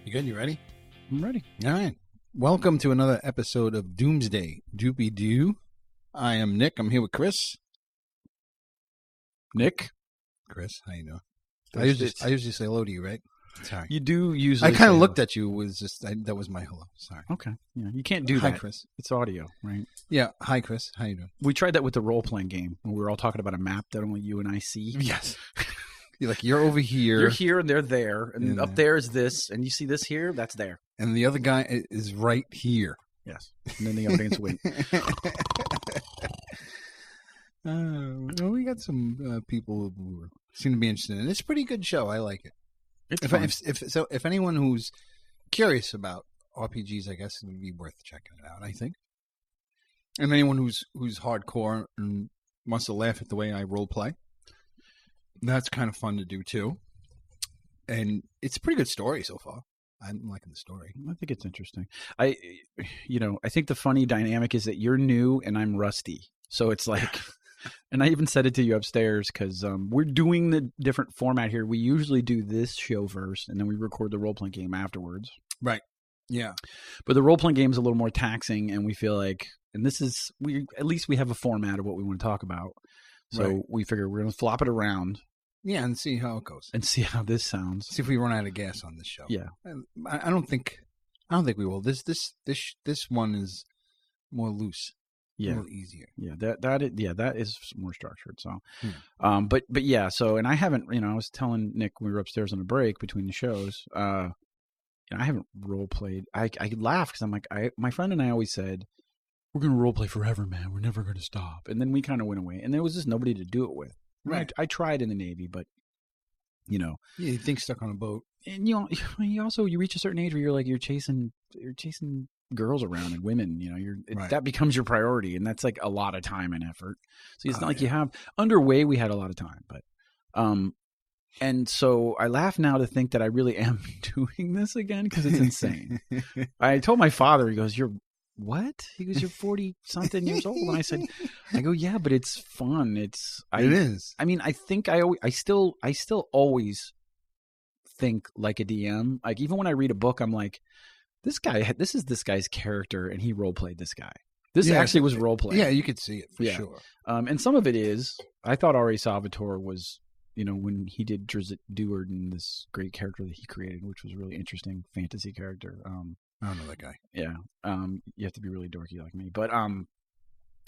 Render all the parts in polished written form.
You good? You ready? I'm ready. All right. Welcome to another episode of Doomsday Doopy Doo. I am Nick. I'm here with Chris. Nick? Chris, how you doing? I usually say hello to you, right? Sorry. You do usually. I kind of looked at you. That was my hello. Sorry. Okay. Yeah, you can't do Hi, that. Chris. It's audio, right? Yeah. Hi, Chris. How you doing? We tried that with the role-playing game when we were all talking about a map that only you and I see. Yes. You're over here. You're here and they're there. And up there is this. And you see this here? That's there. And the other guy is right here. Yes. And then the audience wait. Well, we got some people who seem to be interested in it. It's a pretty good show. I like it. If anyone who's curious about RPGs, I guess it would be worth checking it out, I think. And anyone who's hardcore and wants to laugh at the way I role play, that's kind of fun to do too. And it's a pretty good story so far. I'm liking the story. I think it's interesting. I think the funny dynamic is that you're new and I'm rusty. So it's like, and I even said it to you upstairs because we're doing the different format here. We usually do this show first and then we record the role-playing game afterwards. Right. Yeah. But the role-playing game is a little more taxing and we feel like, and this is, at least we have a format of what we want to talk about. So we figure we're going to flop it around. Yeah, and see how it goes. And see how this sounds. See if we run out of gas on this show. Yeah. I don't think we will. This one is more loose. Yeah. A little easier. Yeah, that is more structured. So, but yeah. So, and I haven't. I was telling Nick when we were upstairs on a break between the shows. I haven't role played. I laugh because I'm like, my friend and I always said, we're gonna role play forever, man. We're never gonna stop. And then we kind of went away, and there was just nobody to do it with. Right. I tried in the Navy, but Yeah, you think stuck on a boat, and you reach a certain age where you're chasing girls around and women, that becomes your priority, and that's like a lot of time and effort. So it's not like you have underway. We had a lot of time, but and so I laugh now to think that I really am doing this again because it's insane. I told my father, he goes, "You're what?" He goes, "You're 40 something years old," and I go, "Yeah, but it's fun. It is. I mean, I think I still always think like a DM. Like even when I read a book, I'm like, this is this guy's character, and he role played this guy. This actually was role play. Yeah, you could see it for sure. And some of it is. I thought R.A. Salvatore was, when he did Drizzt Do'Urden, this great character that he created, which was a really interesting fantasy character. I don't know that guy. Yeah. You have to be really dorky like me, but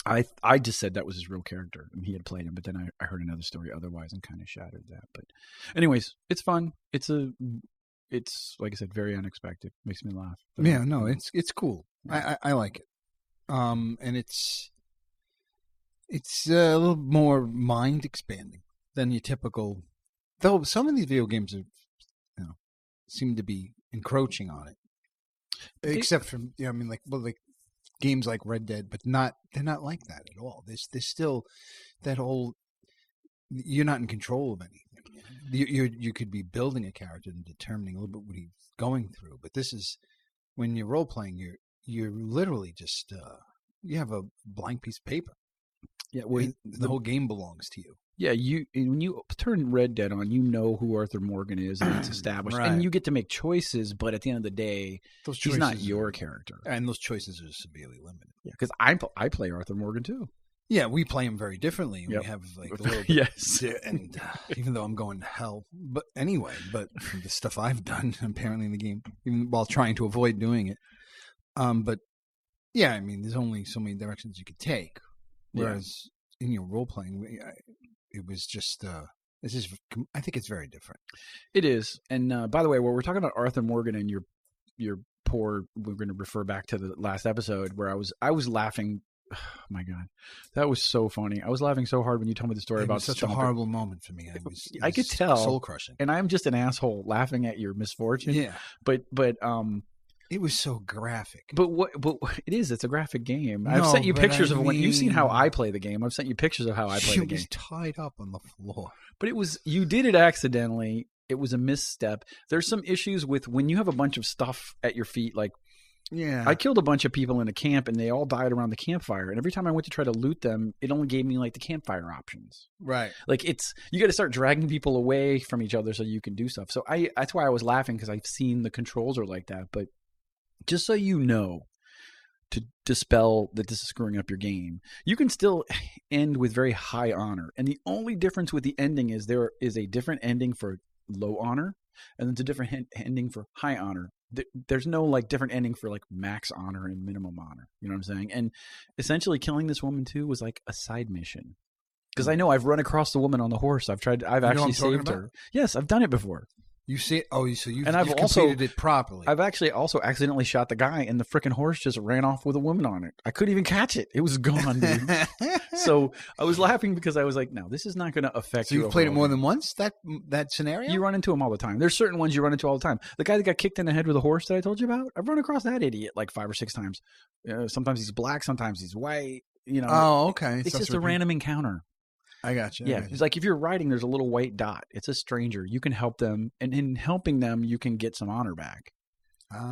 I just said that was his real character, and he had played him. But then I heard another story otherwise, and kind of shattered that. But, anyways, it's fun. It's like I said, very unexpected. Makes me laugh. But, yeah, no, it's cool. Yeah. I like it. And it's a little more mind expanding than your typical. Though some of these video games seem to be encroaching on it, except for like games like Red Dead, but they're not like that at all. There's still that whole. You're not in control of anything. You could be building a character and determining a little bit what he's going through, but this is when you're role playing. You're literally just you have a blank piece of paper. Yeah, the whole game belongs to you. Yeah, when you turn Red Dead on, you know who Arthur Morgan is, and it's established, and you get to make choices. But at the end of the day, he's not your character, and those choices are severely limited. Yeah, because I play Arthur Morgan too. Yeah, we play him very differently. And we have like a little bit, yes, and even though I'm going to hell, but anyway, but the stuff I've done apparently in the game, even while trying to avoid doing it, but yeah, I mean, there's only so many directions you could take. Whereas in your role playing, it was just I think it's very different. It is, and by the way, while we're talking about Arthur Morgan and your poor, we're going to refer back to the last episode where I was laughing. Oh my God, that was so funny. I was laughing so hard when you told me the story about such a horrible moment for me. I could tell, soul crushing, and I'm just an asshole laughing at your misfortune. Yeah, but it was so graphic. But it is? It's a graphic game. I've sent you pictures of when you've seen how I play the game. I've sent you pictures of how I play the game. It was tied up on the floor, but you did it accidentally. It was a misstep. There's some issues with when you have a bunch of stuff at your feet, like Yeah. I killed a bunch of people in a camp, and they all died around the campfire. And every time I went to try to loot them, it only gave me like the campfire options. Right. Like you got to start dragging people away from each other so you can do stuff. So that's why I was laughing, because I've seen the controls are like that. But just so you know, to dispel that this is screwing up your game, you can still end with very high honor. And the only difference with the ending is there is a different ending for low honor, and there's a different ending for high honor. There's no like different ending for like max honor and minimum honor. You know what I'm saying? And essentially killing this woman too was like a side mission. Because I know I've run across the woman on the horse. I've actually saved her. Yes, I've done it before. You see it? Oh, so you've also completed it properly. I've actually also accidentally shot the guy, and the freaking horse just ran off with a woman on it. I couldn't even catch it. It was gone, dude. So I was laughing because I was like, no, this is not going to affect you. So you've played it more than once, that scenario? You run into him all the time. There's certain ones you run into all the time. The guy that got kicked in the head with a horse that I told you about, I've run across that idiot like 5 or 6 times. Sometimes he's black, sometimes he's white. You know. Oh, okay. It's just a random encounter. I got you. Yeah, it's like if you're riding, there's a little white dot. It's a stranger. You can help them, and in helping them, you can get some honor back.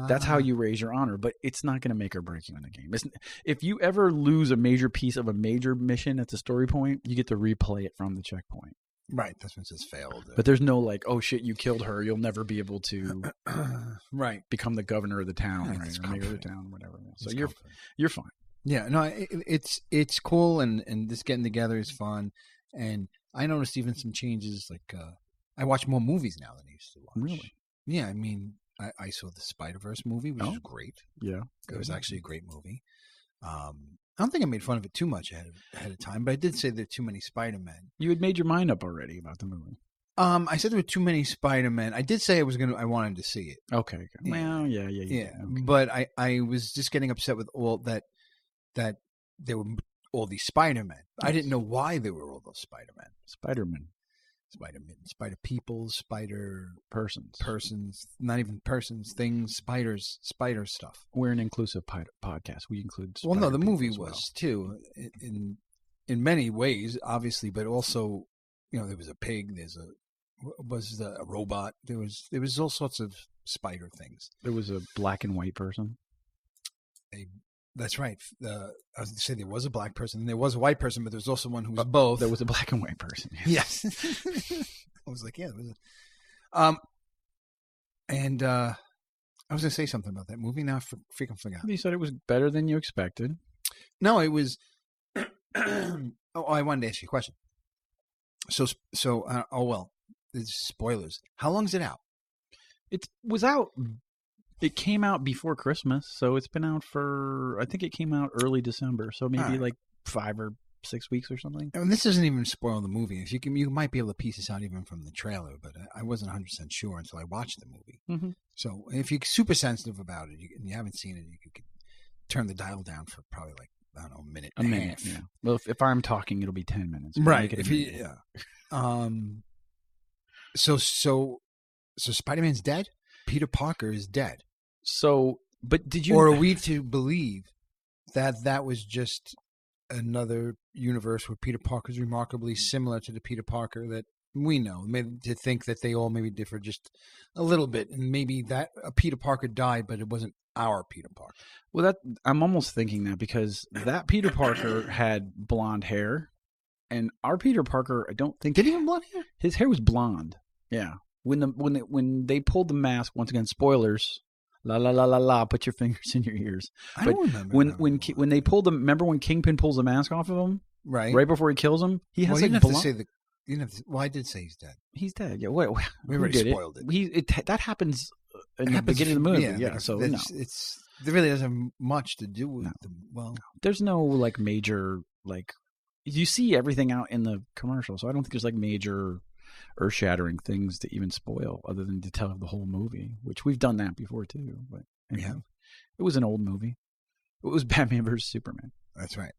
That's how you raise your honor, but it's not going to make or break you in the game. If you ever lose a major piece of a major mission at the story point, you get to replay it from the checkpoint. Right, that's when it says failed. But there's no like, oh shit, you killed her. You'll never be able to right become the governor of the town, right? Or mayor of the town, whatever. So you're fine. Yeah, no, it's cool, and this getting together is fun. And I noticed even some changes, like I watch more movies now than I used to watch. Really? Yeah, I mean, I saw the Spider-Verse movie, which was great. Yeah. It was actually a great movie. I don't think I made fun of it too much ahead of time, but I did say there are too many Spider-Men. You had made your mind up already about the movie. I said there were too many Spider-Men. I did say I wanted to see it. Okay. Yeah. Well, yeah. Okay. But I was just getting upset with all that there were all these Spider-Men. Yes. I didn't know why there were all those Spider-Men. Spider-Men, Spider people, Spider persons, not even persons, things, spiders, spider stuff. We're an inclusive podcast. We include. Well, no, the movie was too, in many ways, obviously, but also, there was a pig. Was a robot. There was all sorts of spider things. There was a black and white person. That's right. I was going to say there was a black person and there was a white person, but there was also one who was both. There was a black and white person. Yes. I was like, yeah. There was and I was going to say something about that movie. Now I freaking forgot. You said it was better than you expected. No, it was. I wanted to ask you a question. So, well, it's spoilers. How long is it out? It was out. It came out before Christmas, so it's been out for, I think it came out early December, so maybe like 5 or 6 weeks or something. And this doesn't even spoil the movie. If you might be able to piece this out even from the trailer, but I wasn't 100% sure until I watched the movie. Mm-hmm. So if you're super sensitive about it and you haven't seen it, you could turn the dial down for probably like, I don't know, a minute. Yeah. Well, if I'm talking, it'll be 10 minutes. Right. So Spider-Man's dead? Peter Parker is dead. So, but did you... Or are we to believe that was just another universe where Peter Parker is remarkably similar to the Peter Parker that we know? Maybe to think that they all maybe differ just a little bit. And maybe that Peter Parker died, but it wasn't our Peter Parker. Well, I'm almost thinking that because that Peter Parker had blonde hair, and our Peter Parker, I don't think... Did he have blonde hair? His hair was blonde. Yeah. When they pulled the mask, once again, spoilers... La la la la la! Put your fingers in your ears. I don't remember when they pulled them. Remember when Kingpin pulls the mask off of him? Right before he kills him, he has like blonde. Well, I did say he's dead. He's dead. Yeah. Wait. We already spoiled it. That happens in the beginning of the movie. Yeah. So no. There really doesn't have much to do with them. Well, there's no like major like you see everything out in the commercial, so I don't think there's like major earth-shattering things to even spoil other than to tell the whole movie, which we've done that before too. But anyhow, it was an old movie. It was Batman versus Superman. That's right.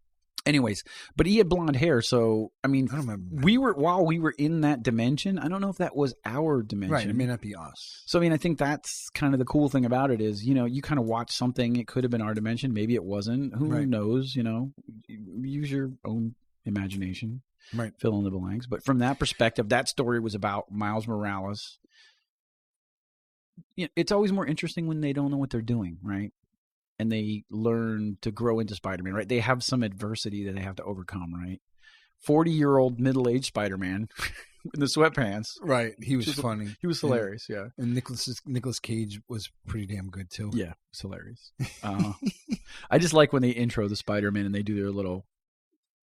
Anyways, but he had blonde hair, so I mean, I don't remember. While we were in that dimension, I don't know if that was our dimension. Right, it may not be us. So I mean, I think that's kind of the cool thing about it is, you kind of watch something, it could have been our dimension, maybe it wasn't. Who knows? Use your own imagination. Right. Fill in the blanks. But from that perspective, that story was about Miles Morales. It's always more interesting when they don't know what they're doing, right? and they learn to grow into Spider-Man, right? They have some adversity that they have to overcome, right? 40-year-old middle-aged Spider-Man in the sweatpants. Right. He was funny. He was hilarious, yeah. And Nicolas Cage was pretty damn good, too. Yeah, it's hilarious. I just like when they intro the Spider-Man and they do their little...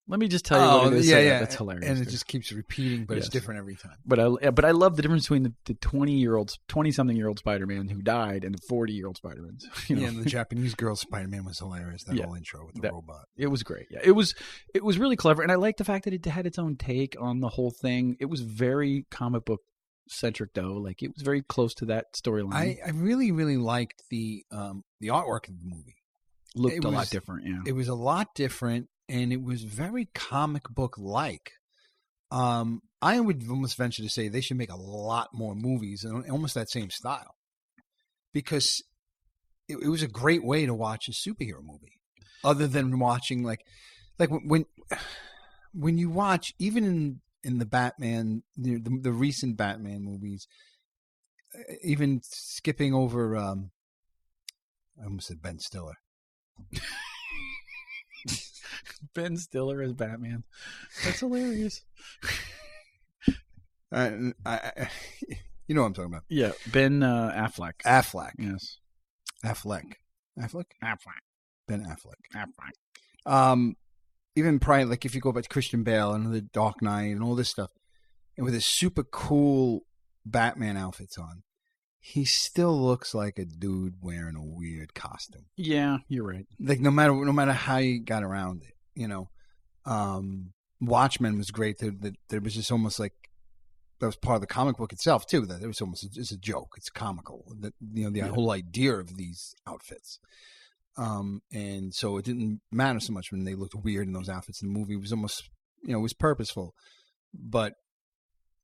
Let me just tell you what it is. Yeah. That's hilarious. And it just keeps repeating, but it's different every time. But I love the difference between the 20-something-year-old Spider-Man who died and the 40-year-old Spider-Man. Yeah, and the Japanese girl Spider-Man was hilarious. That whole intro with the robot. It was great. Yeah, it was really clever, and I like the fact that it had its own take on the whole thing. It was very comic book centric, though. Like it was very close to that storyline. I really, really liked the artwork of the movie. Looked a lot different. Yeah, it was a lot different. And it was very comic book like. I would almost venture to say they should make a lot more movies in almost that same style, because it was a great way to watch a superhero movie, other than watching like when you watch even in the Batman, the recent Batman movies, even skipping over. I almost said Ben Stiller. Ben Stiller as Batman. That's hilarious. You know what I'm talking about. Yeah, Ben Affleck. Affleck. Yes. Affleck. Ben Affleck. Affleck. Even prior, like if you go back to Christian Bale and the Dark Knight and all this stuff, and with his super cool Batman outfits on, he still looks like a dude wearing a weird costume. Yeah, you're right. Like no matter how you got around it, Watchmen was great. There was just almost like that was part of the comic book itself too. That it was almost it's a joke. It's comical. That the whole idea of these outfits. And so it didn't matter so much when they looked weird in those outfits in the movie. It was almost it was purposeful, but.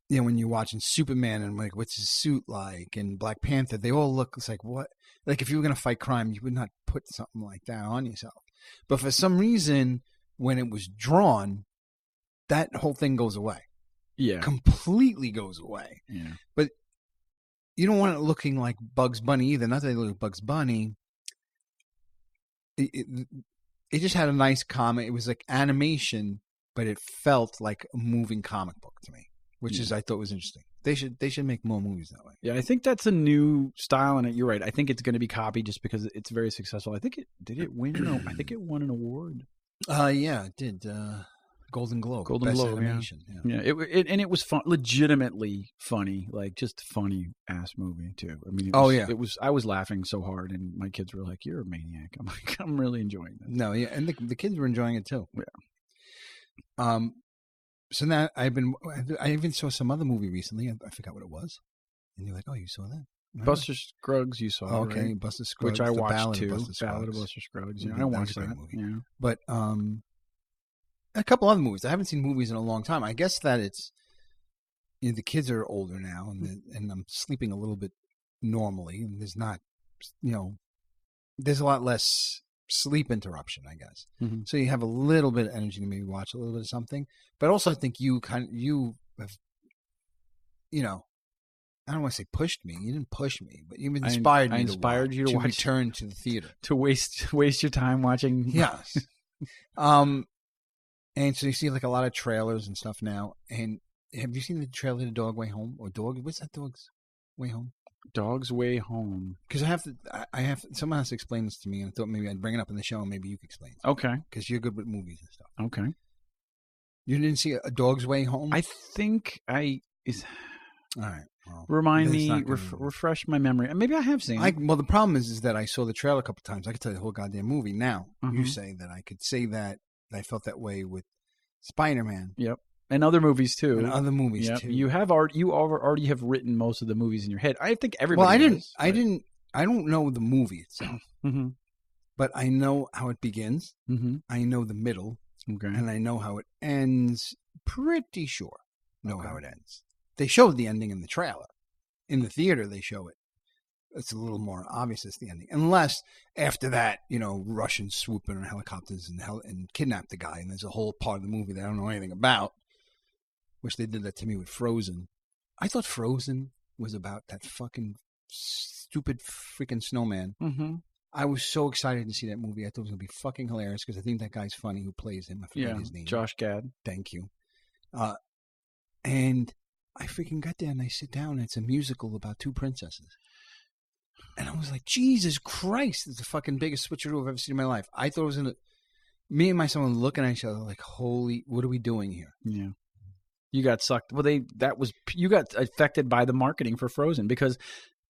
When you're watching Superman and like, what's his suit like, and Black Panther, they all look. It's like what? Like if you were gonna fight crime, you would not put something like that on yourself. But for some reason, when it was drawn, that whole thing goes away. Yeah, completely goes away. Yeah, but you don't want it looking like Bugs Bunny either. Not that they look like Bugs Bunny. It just had a nice comic. It was like animation, but it felt like a moving comic book to me. Which I thought was interesting. They should make more movies that way. Yeah, I think that's a new style, and you're right. I think it's going to be copied just because it's very successful. I think it win? I think it won an award. Yeah, it did. Golden Globe. Golden Globe. Animation. Yeah. It was fun, legitimately funny, like just funny ass movie too. I mean, it was. I was laughing so hard, and my kids were like, "You're a maniac." I'm like, I'm really enjoying this. No, yeah, and the kids were enjoying it too. Yeah. So now I even saw some other movie recently. I forgot what it was. And you're like, oh, you saw that? Buster Scruggs, you saw. Okay, right? Buster Scruggs, which I watched too. Ballad of Buster Scruggs. Yeah, I watched that. Movie. Yeah, but a couple other movies. I haven't seen movies in a long time. I guess that it's the kids are older now, and I'm sleeping a little bit normally. And there's not, there's a lot less sleep interruption, I guess. Mm-hmm. So you have a little bit of energy to maybe watch a little bit of something. But also, I think you have, I don't want to say pushed me. You didn't push me, but you've inspired me. I inspired you to watch, return to the theater, to waste your time watching. Yes. And so you see like a lot of trailers and stuff now. And have you seen the trailer to Dog Way Home or What's that Dog's Way Home? Dog's Way Home. Because someone has to explain this to me, and I thought maybe I'd bring it up in the show, and maybe you could explain it. Okay. Because you're good with movies and stuff. Okay. You didn't see A Dog's Way Home? I think is. All right. Well, remind me, refresh my memory. Maybe I have seen it. Well, the problem is that I saw the trailer a couple of times. I could tell you the whole goddamn movie. Now, you say that I could say that I felt that way with Spider-Man. Yep. And other movies too. Too. You already have written most of the movies in your head. I think everybody. Well, I don't know the movie itself, mm-hmm. but I know how it begins. Mm-hmm. I know the middle, and I know how it ends. Pretty sure how it ends. They showed the ending in the trailer. In the theater, they show it. It's a little more obvious as the ending, unless after that, Russians swoop in on helicopters and kidnap the guy, and there's a whole part of the movie that I don't know anything about. Which they did that to me with Frozen. I thought Frozen was about that fucking stupid freaking snowman. Mm-hmm. I was so excited to see that movie. I thought it was going to be fucking hilarious because I think that guy's funny who plays him. I forget his name. Josh Gad. Thank you. And I freaking got there and I sit down and it's a musical about two princesses. And I was like, Jesus Christ, it's the fucking biggest switcheroo I've ever seen in my life. I thought it was me and my son looking at each other like, holy, what are we doing here? Yeah. You got sucked. Well, you got affected by the marketing for Frozen because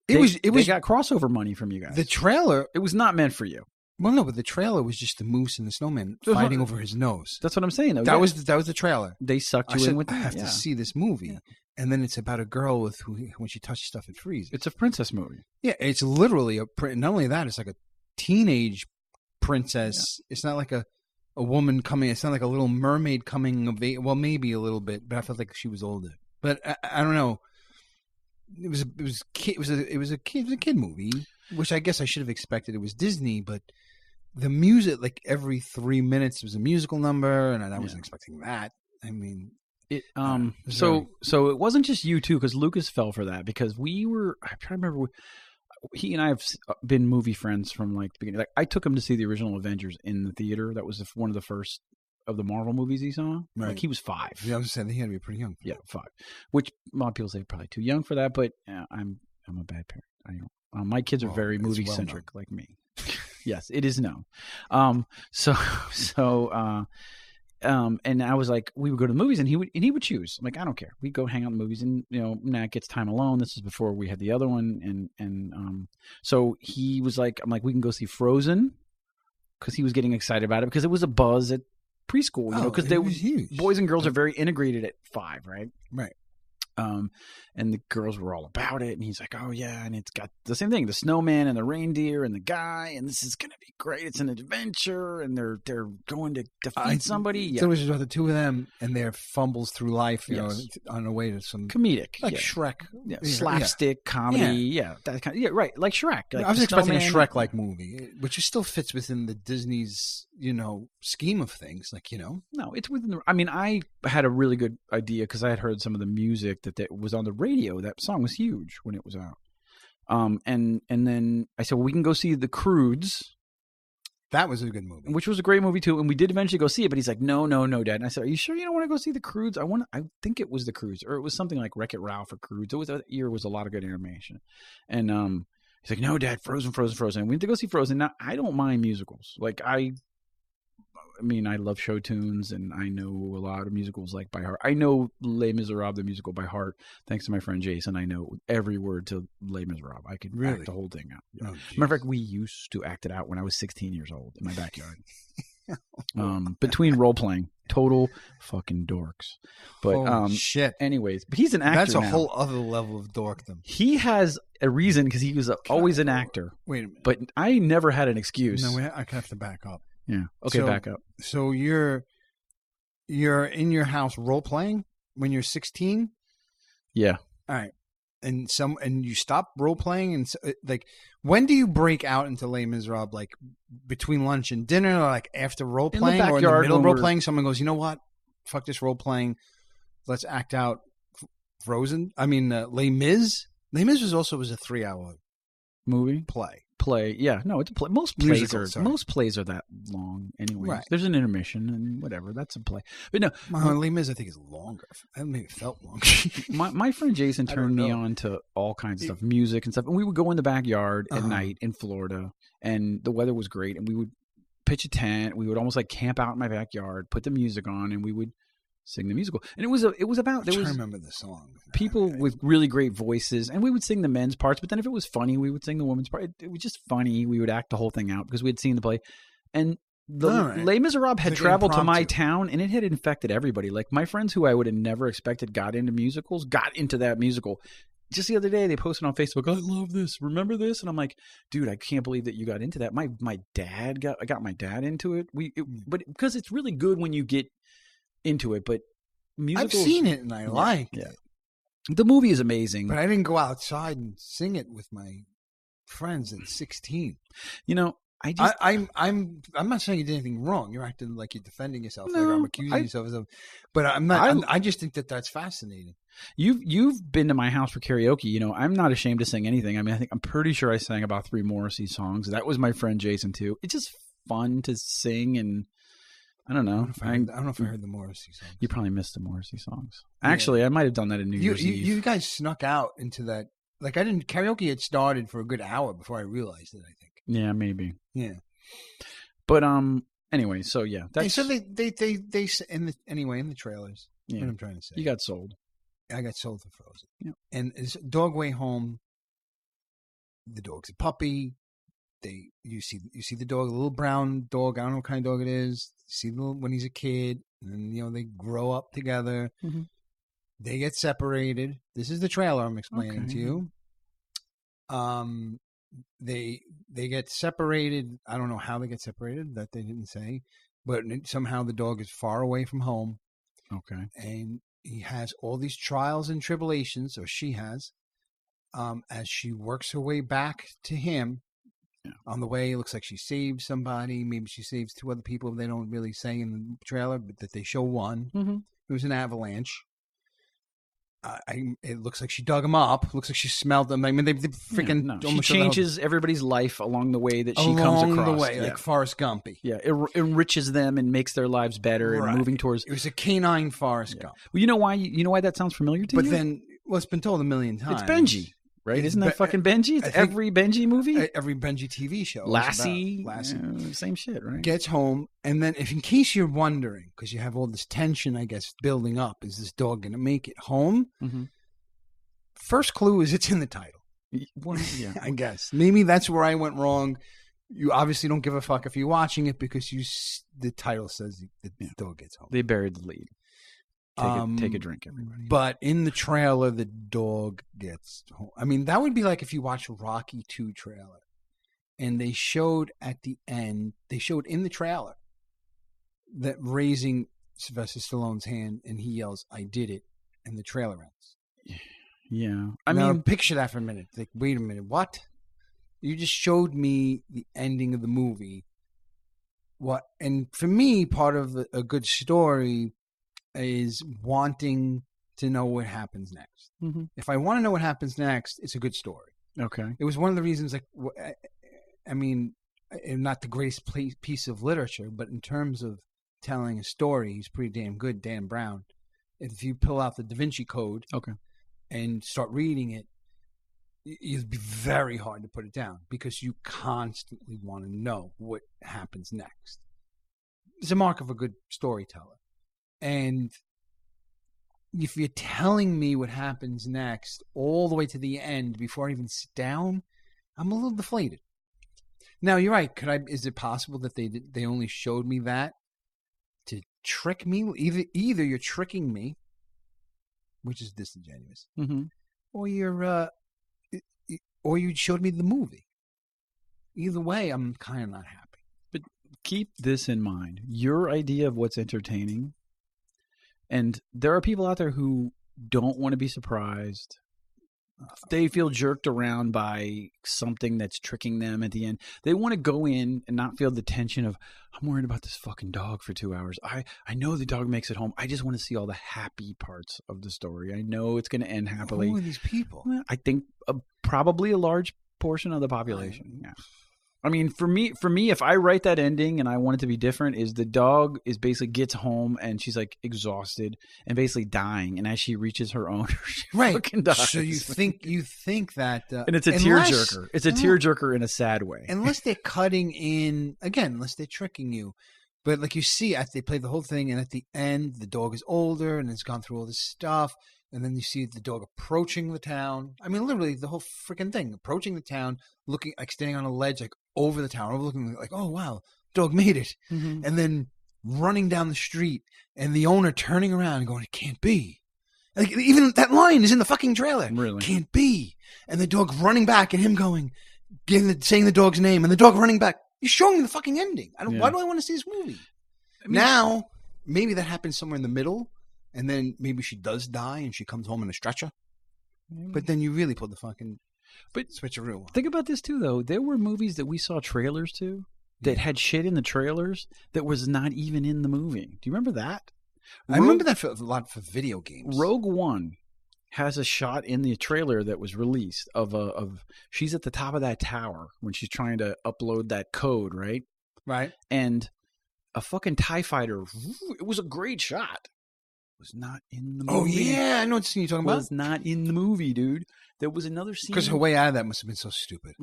they got crossover money from you guys. The trailer, it was not meant for you. Well, no, but the trailer was just the moose and the snowman fighting over his nose. That's what I'm saying. That was the trailer. They sucked you in with that. I have to see this movie. And then it's about a girl who, when she touches stuff, it freezes. It's a princess movie. Yeah, it's literally not only that, it's like a teenage princess. Yeah. It's not like a woman coming. It's not like a little mermaid coming of age. Well, maybe a little bit, but I felt like she was older. But I don't know. It was a kid movie, which I guess I should have expected. It was Disney, but the music, like every 3 minutes, was a musical number, and I wasn't expecting that. I mean. So it wasn't just you two, because Lucas fell for that, because I'm trying to remember, he and I have been movie friends from like the beginning. Like I took him to see the original Avengers in the theater. That was one of the first of the Marvel movies he saw. Right. Like he was 5. Yeah, I was saying he had to be pretty young. Yeah, 5. Which a lot of people say probably too young for that, but I'm a bad parent. I don't. My kids are very movie centric, like me. Yes, it is known. And I was like, we would go to the movies, and he would choose. I'm like, I don't care. We go hang out in the movies, and Nat gets time alone. This is before we had the other one, and so he was like, I'm like, we can go see Frozen, because he was getting excited about it because it was a buzz at preschool, because boys and girls are very integrated at 5, right? Right. And the girls were all about it, and he's like, oh yeah, and it's got the same thing, the snowman and the reindeer and the guy, and this is gonna be great. It's an adventure, and they're going to defeat somebody. Yeah. So it was about the two of them and their fumbles through life, on the way to some comedic, like Shrek, slapstick comedy, that kind of, right, like Shrek. Like I was expecting a Shrek-like movie, which still fits within the Disney's scheme of things, No, it's within I mean, I had a really good idea because I had heard some of the music that was on the radio. That song was huge when it was out. And then I said, well, we can go see The Croods. That was a good movie. Which was a great movie too. And we did eventually go see it, but he's like, no, Dad. And I said, are you sure you don't want to go see The Croods? I think it was The Croods, or it was something like Wreck-It Ralph or Croods. That year was a lot of good animation. And he's like, no, Dad, Frozen. And we went to go see Frozen. Now, I don't mind musicals. Like I love show tunes, and I know a lot of musicals like by heart. I know Les Miserables, the musical, by heart. Thanks to my friend Jason, I know every word to Les Miserables. I could act the whole thing out. Yeah. Matter of fact, we used to act it out when I was 16 years old in my backyard. Between role playing, total fucking dorks. But shit. Anyways, but he's an actor. That's a whole other level of dorkdom. He has a reason because he was always an actor. Wait a minute. But I never had an excuse. No, I have to back up. Yeah. Okay, back up. So you're in your house role playing when you're 16? Yeah. All right. And you stop role playing, and like, when do you break out into Les Miserables? Like between lunch and dinner, or like after role playing, or in the middle of role playing? Someone goes, you know what? Fuck this role playing. Let's act out Frozen. I mean, Les Mis. Les Mis was a 3-hour movie play. Yeah, no, it's a play. Most plays are that long anyway. Right. There's an intermission and whatever. That's a play. But no, Les Mis I think is longer. I mean, it felt longer. my friend Jason turned me on to all kinds of stuff, music and stuff. And we would go in the backyard at night in Florida, and the weather was great. And we would pitch a tent. We would almost like camp out in my backyard, put the music on, and we would sing the musical. And it was about I remember the song. People with really great voices, and we would sing the men's parts, but then if it was funny, we would sing the women's part. It was just funny. We would act the whole thing out because we had seen the play. And Les Miserables had traveled to my town, and it had infected everybody. Like my friends who I would have never expected got into musicals, got into that musical. Just the other day, they posted on Facebook, I love this. Remember this? And I'm like, dude, I can't believe that you got into that. I got my dad into it. But because it's really good when you get into it, but musicals, I've seen it and I like it. The movie is amazing. But I didn't go outside and sing it with my friends at 16. I'm not saying you did anything wrong. You're acting like you're defending yourself, like I'm accusing yourself of something. But I'm not. I just think that's fascinating. You've been to my house for karaoke. You know, I'm not ashamed to sing anything. I mean, I'm pretty sure I sang about 3 Morrissey songs. That was my friend Jason too. It's just fun to sing, and I don't know. I don't know if I heard the Morrissey songs. You probably missed the Morrissey songs. Yeah. Actually, I might have done that in New Year's Eve. You guys snuck out into that. Like karaoke had started for a good hour before I realized it, I think. Yeah, maybe. Yeah. But anyway, so yeah. So they in the trailers. Yeah. What I'm trying to say. You got sold. I got sold for Frozen. Yeah. And it's Dog Way Home. The dog's a puppy. You see the dog, a little brown dog. I don't know what kind of dog it is. You see when he's a kid, and they grow up together. Mm-hmm. They get separated. This is the trailer I'm explaining to you. They get separated. I don't know how they get separated. That they didn't say, but somehow the dog is far away from home. Okay. And he has all these trials and tribulations, or she has, as she works her way back to him. Yeah. On the way, it looks like she saves somebody. Maybe she saves 2 other people. They don't really say in the trailer, but that they show one. Mm-hmm. It was an avalanche. It looks like she dug them up. Looks like she smelled them. I mean, they freaking. No. She changes everybody's life along the way that she comes across. Along the way, like Forrest Gumpy. Yeah, it enriches them and makes their lives better and moving towards. It was a canine Forrest Gump. Well, you know why? You know why that sounds familiar to you? But then, it's been told a million times. It's Benji. Right? Isn't that fucking Benji? It's every Benji movie? Every Benji TV show. Lassie. Same shit, right? Gets home, and then in case you're wondering, because you have all this tension, I guess, building up, is this dog going to make it home? Mm-hmm. First clue is it's in the title. Well, yeah. I guess. Maybe that's where I went wrong. You obviously don't give a fuck if you're watching it because the title says the dog gets home. They buried the lead. Take a drink, everybody. But in the trailer, the dog gets home. I mean, that would be like if you watch Rocky 2 trailer, and they showed at the end, in the trailer, that raising Sylvester Stallone's hand, and he yells, "I did it," and the trailer ends. Yeah. I mean, picture that for a minute. Like, wait a minute, what? You just showed me the ending of the movie. What? And for me, part of a good story is wanting to know what happens next. Mm-hmm. If I want to know what happens next, it's a good story. Okay. It was one of the reasons, like, I mean, not the greatest piece of literature, but in terms of telling a story, he's pretty damn good, Dan Brown. If you pull out the Da Vinci Code and start reading it, it'd be very hard to put it down because you constantly want to know what happens next. It's a mark of a good storyteller. And if you're telling me what happens next all the way to the end before I even sit down, I'm a little deflated. Now, you're right. Is it possible that they only showed me that to trick me? Either you're tricking me, which is disingenuous, mm-hmm. or you showed me the movie. Either way, I'm kind of not happy. But keep this in mind. Your idea of what's entertaining. And there are people out there who don't want to be surprised. They feel jerked around by something that's tricking them at the end. They want to go in and not feel the tension of, I'm worried about this fucking dog for 2 hours. I know the dog makes it home. I just want to see all the happy parts of the story. I know it's going to end happily. Who are these people? Well, I think probably a large portion of the population. Yeah. I mean, for me, if I write that ending and I want it to be different, is the dog is basically gets home and she's like exhausted and basically dying, and as she reaches her owner, she fucking dies. So you think that, and it's a tearjerker. It's a tearjerker in a sad way. Unless they're cutting in again, unless they're tricking you. But like you see, they play the whole thing, and at the end, the dog is older and it's gone through all this stuff. And then you see the dog approaching the town. I mean, literally the whole freaking thing. Approaching the town, looking like standing on a ledge, like over the town, overlooking, like, oh, wow, dog made it. Mm-hmm. And then running down the street and the owner turning around and going, it can't be. Like, even that line is in the fucking trailer. Really? Can't be. And the dog running back and him going, saying the dog's name and the dog running back. You're showing me the fucking ending. Why do I want to see this movie? I mean, now, maybe that happens somewhere in the middle. And then maybe she does die and she comes home in a stretcher. But then you really pulled the fucking switcheroo. Think about this too, though. There were movies that we saw trailers to that had shit in the trailers that was not even in the movie. Do you remember that? I remember that a lot for video games. Rogue One has a shot in the trailer that was released of she's at the top of that tower when she's trying to upload that code, right? Right. And a fucking TIE fighter, it was a great shot. Was not in the movie. Oh, yeah. I know what scene you're talking about. Was not in the movie, dude. There was another scene. Because her way out of that must have been so stupid.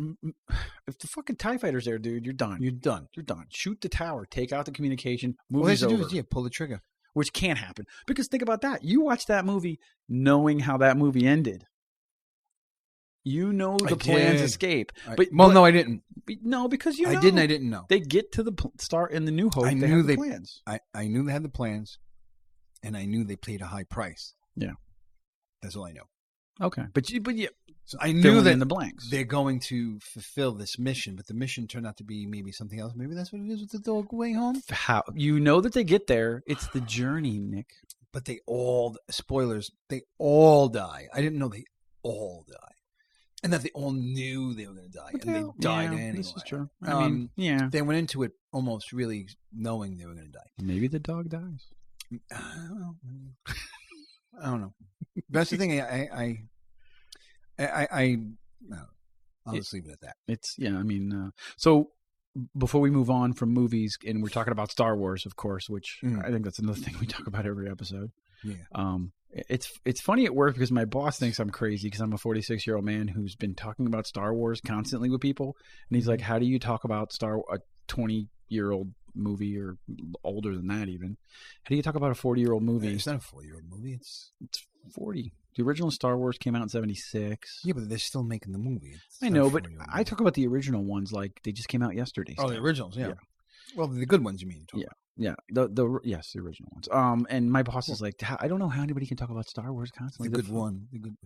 If the fucking TIE fighter's there, dude, you're done. You're done. You're done. Shoot the tower. Take out the communication. Movie's All you have to over. do is, pull the trigger. Which can't happen. Because think about that. You watched that movie knowing how that movie ended. You know the plan's escape. No, I didn't. No, because you know. I didn't know. They get to the start in the New Hope. I they knew have the plans. I knew they had the plans, and I knew they paid a high price. Yeah. That's all I know. Okay. But yeah. So I knew that in the blanks. They're going to fulfill this mission, but the mission turned out to be maybe something else. Maybe that's what it is with the dog way home. How you know that they get there? It's the journey, Nick. But spoilers. They all die. I didn't know they all die, and that they all knew they were going to die, and they died anyway. This is true. I mean, they went into it almost really knowing they were going to die. Maybe the dog dies. I don't know. That's the thing. I'll just leave it at that. It's so before we move on from movies, and we're talking about Star Wars, of course, which I think that's another thing we talk about every episode. Yeah. It's funny at work because my boss thinks I'm crazy because I'm a 46-year-old man who's been talking about Star Wars constantly with people, and he's like, "How do you talk about a 20-year-old movie or older than that even? How do you talk about a 40-year-old movie?" It's not a 40-year-old movie. It's 40. The original Star Wars came out in 76. Yeah, but they're still making the movie. I know, but I talk about the original ones like they just came out yesterday. Oh, the originals, yeah. Well, the good ones, you mean? Yeah. The original ones. And my boss is like, I don't know how anybody can talk about Star Wars constantly. The good one. The good.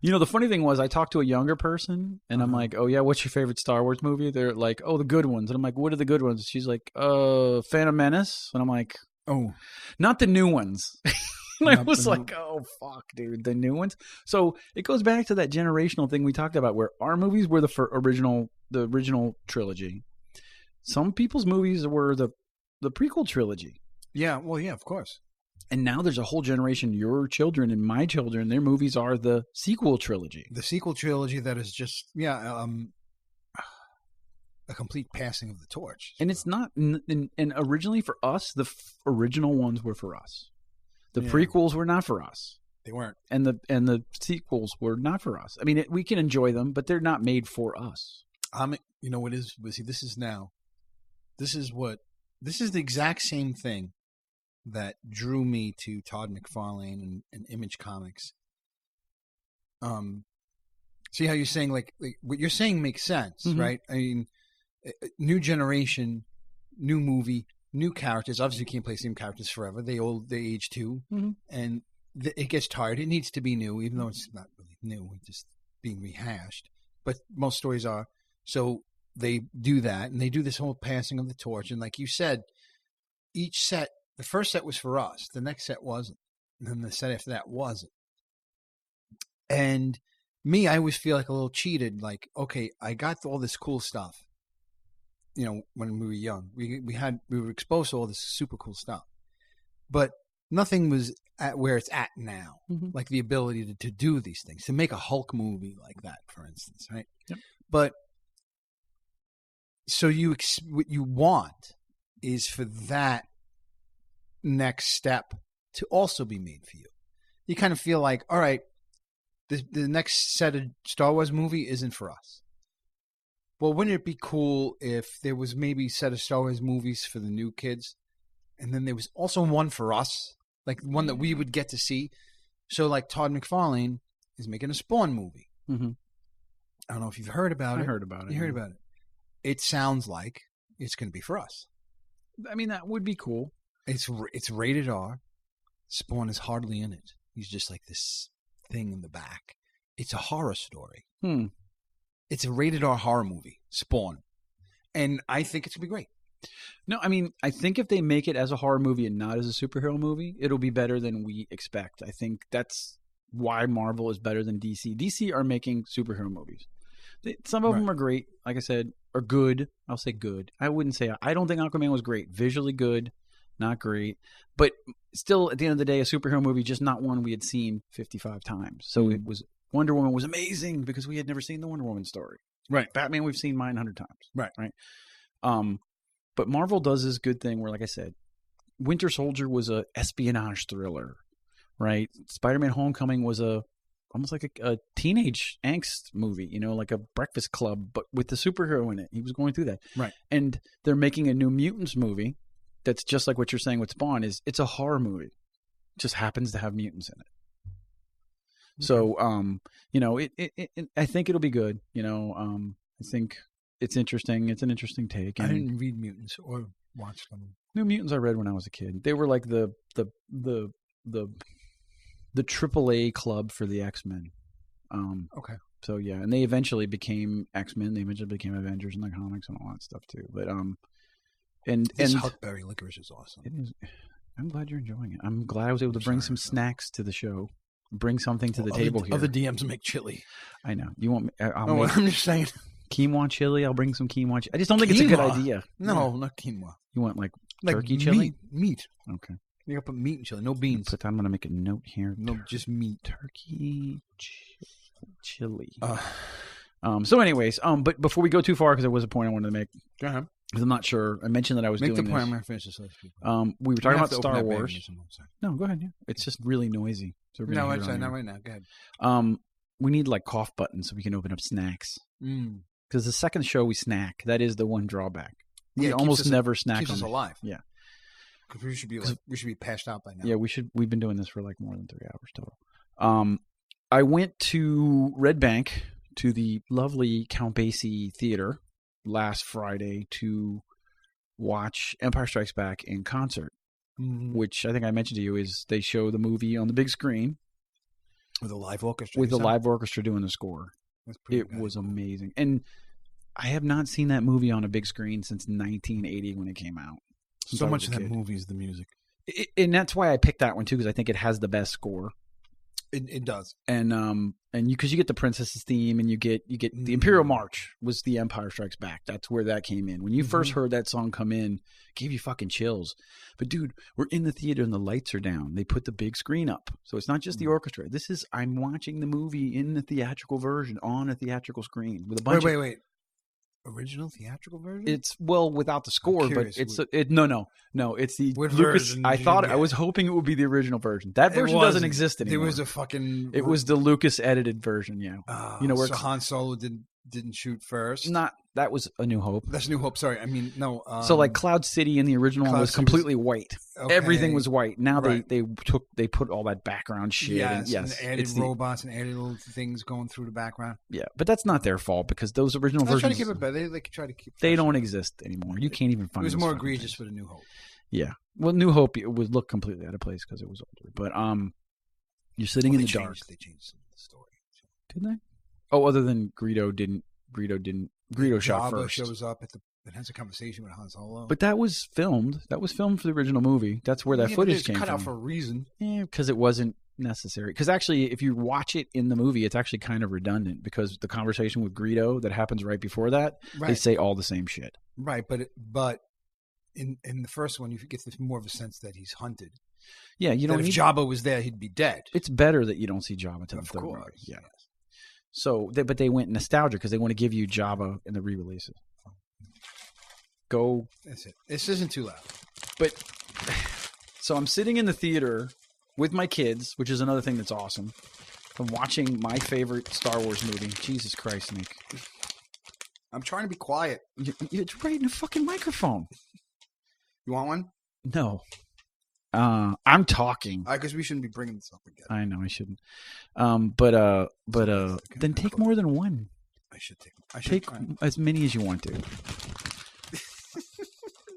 You know, the funny thing was I talked to a younger person and I'm like, "Oh yeah, what's your favorite Star Wars movie?" They're like, "Oh, the good ones." And I'm like, "What are the good ones?" She's like, Phantom Menace." And I'm like, "Oh, not the new ones." And I was like, "Oh fuck, dude, the new ones." So it goes back to that generational thing we talked about, where our movies were the original trilogy. Some people's movies were the prequel trilogy. Yeah, well, yeah, of course. And now there's a whole generation, your children and my children, their movies are the sequel trilogy. The sequel trilogy that is just, a complete passing of the torch. And it's not, and originally for us, the original ones were for us. The prequels were not for us. They weren't. And the sequels were not for us. I mean, we can enjoy them, but they're not made for us. You know what is? See, this is the exact same thing that drew me to Todd McFarlane and Image Comics. See how you're saying like what you're saying makes sense, right? I mean, new generation, new movie, new characters. Obviously, you can't play the same characters forever. They age too, and it gets tired. It needs to be new, even though it's not really new. It's just being rehashed. But most stories are. So they do that, and they do this whole passing of the torch. And like you said, each set, the first set was for us. The next set wasn't. And then the set after that wasn't. And me, I always feel like a little cheated. Like, okay, I got all this cool stuff. You know, when we were young, we were exposed to all this super cool stuff, but nothing was at where it's at now. Like the ability to do these things, to make a Hulk movie like that, for instance, right? Yep. But so what you want is for that next step to also be made for you. You kind of feel like, all right, the next set of Star Wars movie isn't for us. Well, wouldn't it be cool if there was maybe a set of Star Wars movies for the new kids, and then there was also one for us, like one that we would get to see? So, like Todd McFarlane is making a Spawn movie. I don't know if you've heard about it. I heard about it. You heard about it. It sounds like it's going to be for us. I mean, that would be cool. It's rated R. Spawn is hardly in it. He's just like this thing in the back. It's a horror story. It's a rated R horror movie, Spawn. And I think it's going to be great. No, I mean, I think if they make it as a horror movie and not as a superhero movie, it'll be better than we expect. I think that's why Marvel is better than DC. DC are making superhero movies. Some of them are great. Like I said, or good. I'll say good. I wouldn't say I don't think Aquaman was great. Visually good, not great, but still at the end of the day, a superhero movie, just not one we had seen 55 times. So it was Wonder Woman was amazing because we had never seen the Wonder Woman story. Right. Batman we've seen 900 times. Right. But Marvel does this good thing where, like I said, Winter Soldier was a espionage thriller, right? Spider-Man: Homecoming was almost like a teenage angst movie, like a Breakfast Club, but with the superhero in it. He was going through that. Right. And they're making a New Mutants movie that's just like what you're saying with Spawn it's a horror movie. It just happens to have mutants in it. Okay. So, I think it'll be good. I think it's interesting. It's an interesting take. I didn't read Mutants or watch them. New Mutants I read when I was a kid. They were like the AAA club for the X-Men. Okay. So yeah, and they eventually became X-Men. They eventually became Avengers in the comics and all that stuff too. But this Huckberry licorice is awesome. It is. I'm glad you're enjoying it. I'm glad I was able to bring some snacks to the show. Bring something to the table here. Other DMs make chili. I know. You want me? I'm just saying. Quinoa chili. I'll bring some quinoa. I just don't think it's a good idea. No, not quinoa. You want like turkey chili? Meat. Okay. You gotta put meat in chili. No beans. I'm going to make a note here. No, just meat. Turkey chili. So anyways, but before we go too far, because there was a point I wanted to make. Go ahead. Because I'm not sure. I mentioned that I was doing this. Make the point. I'm going to finish this list. We were talking about Star Wars. No, go ahead. Yeah. It's just really noisy. So no, not right now. Go ahead. We need like cough buttons so we can open up snacks. Because the second show we snack, that is the one drawback. We almost never snack keeps on us alive. Yeah. Because we should be passed out by now. Yeah, we should. We've been doing this for like more than 3 hours total. I went to Red Bank to the lovely Count Basie Theater last Friday to watch Empire Strikes Back in concert, which I think I mentioned to you is they show the movie on the big screen with a live orchestra. With the live orchestra doing the score. It was amazing, and I have not seen that movie on a big screen since 1980 when it came out. So much of that movie is the music. And that's why I picked that one too, because I think it has the best score. It does. And because you get the princess's theme and you get the Imperial March was the Empire Strikes Back. That's where that came in. When you first heard that song come in, it gave you fucking chills. But dude, we're in the theater and the lights are down. They put the big screen up. So it's not just the orchestra. I'm watching the movie in the theatrical version on a theatrical screen with a bunch Wait. Original theatrical version? It's without the score, but it's no. It's the what Lucas. I was hoping it would be the original version. That version doesn't exist anymore. There was a fucking. It was the Lucas edited version. Yeah, where so Han Solo didn't shoot first. That was A New Hope. That's New Hope. Sorry, I mean no. So like Cloud City in the original one was completely white. Okay. Everything was white. Now they put all that background shit. Yes, and added robots and added little things going through the background. Yeah, but that's not their fault because those original versions. Try to keep it better. They try to keep. They don't exist anymore. You can't even find. It was more egregious for the New Hope. Yeah, well, New Hope it would look completely out of place because it was older. But you're sitting in the dark. They changed some of the story. Didn't they? Oh, other than Greedo shot Jabba first. Shows up and has a conversation with Han Solo. But that was filmed. That was filmed for the original movie. That's where that footage came from. Cut out for a reason. Yeah, because it wasn't necessary. Because actually, if you watch it in the movie, it's actually kind of redundant because the conversation with Greedo that happens right before that, they say all the same shit. Right, but in the first one, you get this more of a sense that he's hunted. Yeah, you don't. If Jabba was there, he'd be dead. It's better that you don't see Jabba until the third movie. Yeah. So, but they went nostalgia because they want to give you Jabba in the re-releases. Go. That's it. This isn't too loud. But so I'm sitting in the theater with my kids, which is another thing that's awesome. I'm watching my favorite Star Wars movie. Jesus Christ, Nick. I'm trying to be quiet. It's right in the fucking microphone. You want one? No. I'm talking. Because we shouldn't be bringing this up again. I know I shouldn't. But then take more than one. I should take as many as you want to.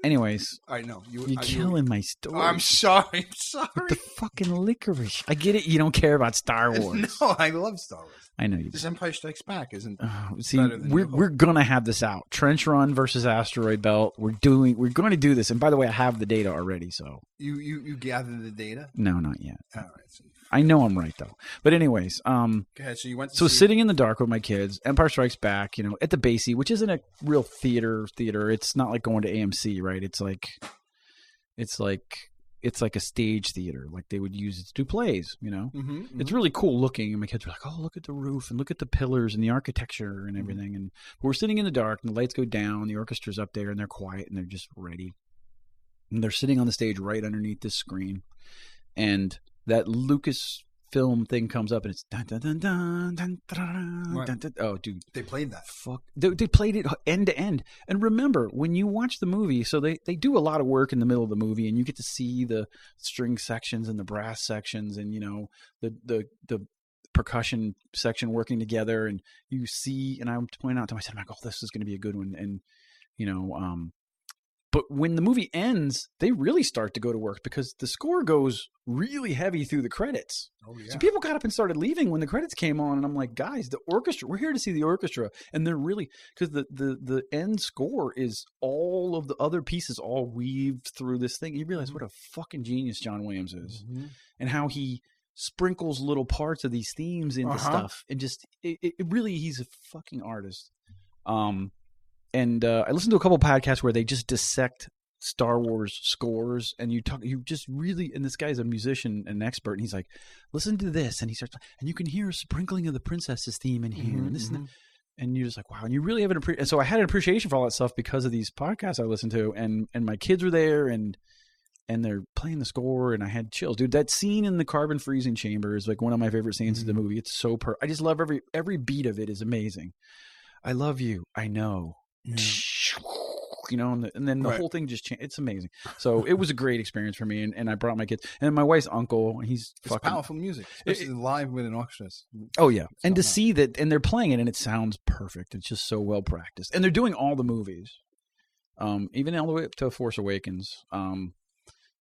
Anyways, I know you're killing my story. I'm sorry. With the fucking licorice. I get it. You don't care about Star Wars. No, I love Star Wars. I know you do. This Empire Strikes Back isn't. See, we're gonna have this out. Trench Run versus Asteroid Belt. We're going to do this. And by the way, I have the data already. So you gathered the data? No, not yet. All right. So I know I'm right though. But anyways, Go ahead. So you went. So sitting in the dark with my kids, Empire Strikes Back, at the Basie, which isn't a real theater. It's not like going to AMC, right? It's like a stage theater, like they would use it to do plays. It's really cool looking, and my kids were like, "Oh, look at the roof and look at the pillars and the architecture and everything." And we're sitting in the dark, and the lights go down, the orchestra's up there, and they're quiet and they're just ready. And they're sitting on the stage right underneath this screen, and that Lucasfilm thing comes up, and it's dun dun dun dun dun dun, dun, dun. Oh, dude, they played that. Fuck, they played it end to end. And remember, when you watch the movie, so they do a lot of work in the middle of the movie, and you get to see the string sections and the brass sections, and the percussion section working together, and you see. And I pointed out to myself, I'm like, "Oh, this is going to be a good one," and But when the movie ends, they really start to go to work because the score goes really heavy through the credits. Oh, yeah. So people got up and started leaving when the credits came on. And I'm like, guys, the orchestra, we're here to see the orchestra. And they're really, because the end score is all of the other pieces all weaved through this thing. You realize what a fucking genius John Williams is and how he sprinkles little parts of these themes into stuff. And just, it really, he's a fucking artist. And I listened to a couple podcasts where they just dissect Star Wars scores, and you just really, and this guy's a musician and an expert, and he's like, listen to this, and he starts, and you can hear a sprinkling of the princess's theme in here, and this and that. And you're just like, wow, and you really have and so I had an appreciation for all that stuff because of these podcasts I listened to, and my kids were there, and they're playing the score, and I had chills, dude. That scene in the carbon freezing chamber is like one of my favorite scenes of the movie. It's so I just love every beat of it is amazing. I love you, I know. And then the whole thing just changed. It's amazing. So it was a great experience for me, and I brought my kids and my wife's uncle. He's fucking powerful music, especially live with an orchestra. Oh yeah, and to see that, and they're playing it, and it sounds perfect. It's just so well practiced, and they're doing all the movies, even all the way up to Force Awakens.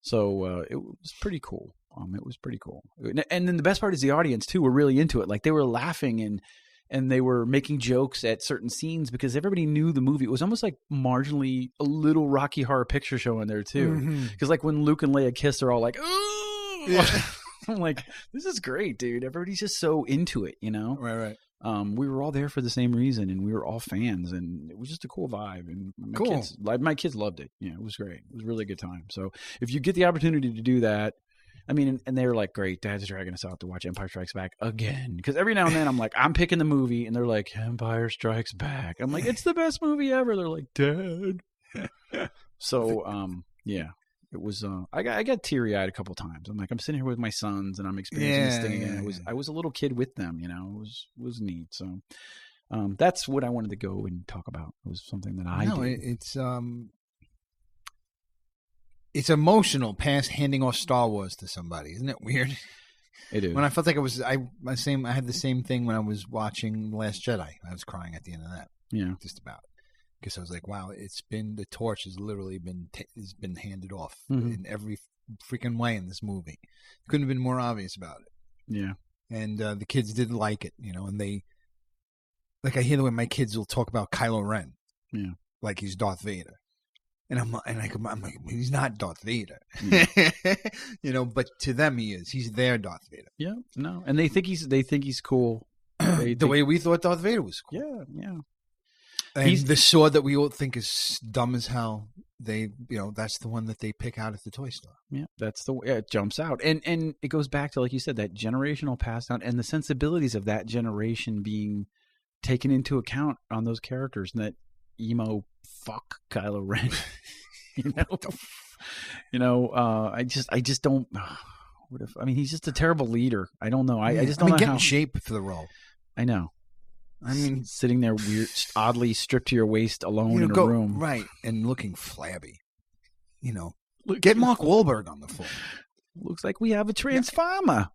So it was pretty cool. It was pretty cool, and then the best part is the audience too were really into it. Like they were laughing and they were making jokes at certain scenes because everybody knew the movie. It was almost like marginally a little Rocky Horror Picture Show in there too. Because like when Luke and Leia kiss, they're all like, "Ooh!" Yeah. I'm like, this is great, dude. Everybody's just so into it, Right. We were all there for the same reason, and we were all fans, and it was just a cool vibe. And my kids loved it. Yeah, it was great. It was a really good time. So if you get the opportunity to do that, I mean, and they were like, great, Dad's dragging us out to watch Empire Strikes Back again. Because every now and then I'm like, I'm picking the movie, and they're like, Empire Strikes Back. I'm like, it's the best movie ever. They're like, Dad. So, yeah, it was, I got teary-eyed a couple times. I'm like, I'm sitting here with my sons, and I'm experiencing this thing again. I was a little kid with them, it was neat. So that's what I wanted to go and talk about. It was something that I did. It's emotional past handing off Star Wars to somebody. Isn't it weird? It is. When I felt like I had the same thing when I was watching The Last Jedi. I was crying at the end of that. Yeah. Just about. Because I was like, wow, the torch has literally been handed off in every freaking way in this movie. Couldn't have been more obvious about it. Yeah. And the kids did like it, and they, like I hear the way my kids will talk about Kylo Ren. Yeah. Like he's Darth Vader. And I'm like, he's not Darth Vader, but to them he is. He's their Darth Vader. Yeah, no, and they think he's cool. The way we thought Darth Vader was cool. Yeah. And he's the sword that we all think is dumb as hell. That's the one that they pick out at the toy store. Yeah, that's the way it jumps out, and it goes back to, like you said, that generational pass down and the sensibilities of that generation being taken into account on those characters, and that emo fuck Kylo Ren. I just don't. He's just a terrible leader. I don't know. I just don't know get how in shape for the role. I know. I mean, sitting there weird, oddly stripped to your waist, alone in a room, right, and looking flabby. Get Mark Wahlberg on the phone. Looks like we have a transformer.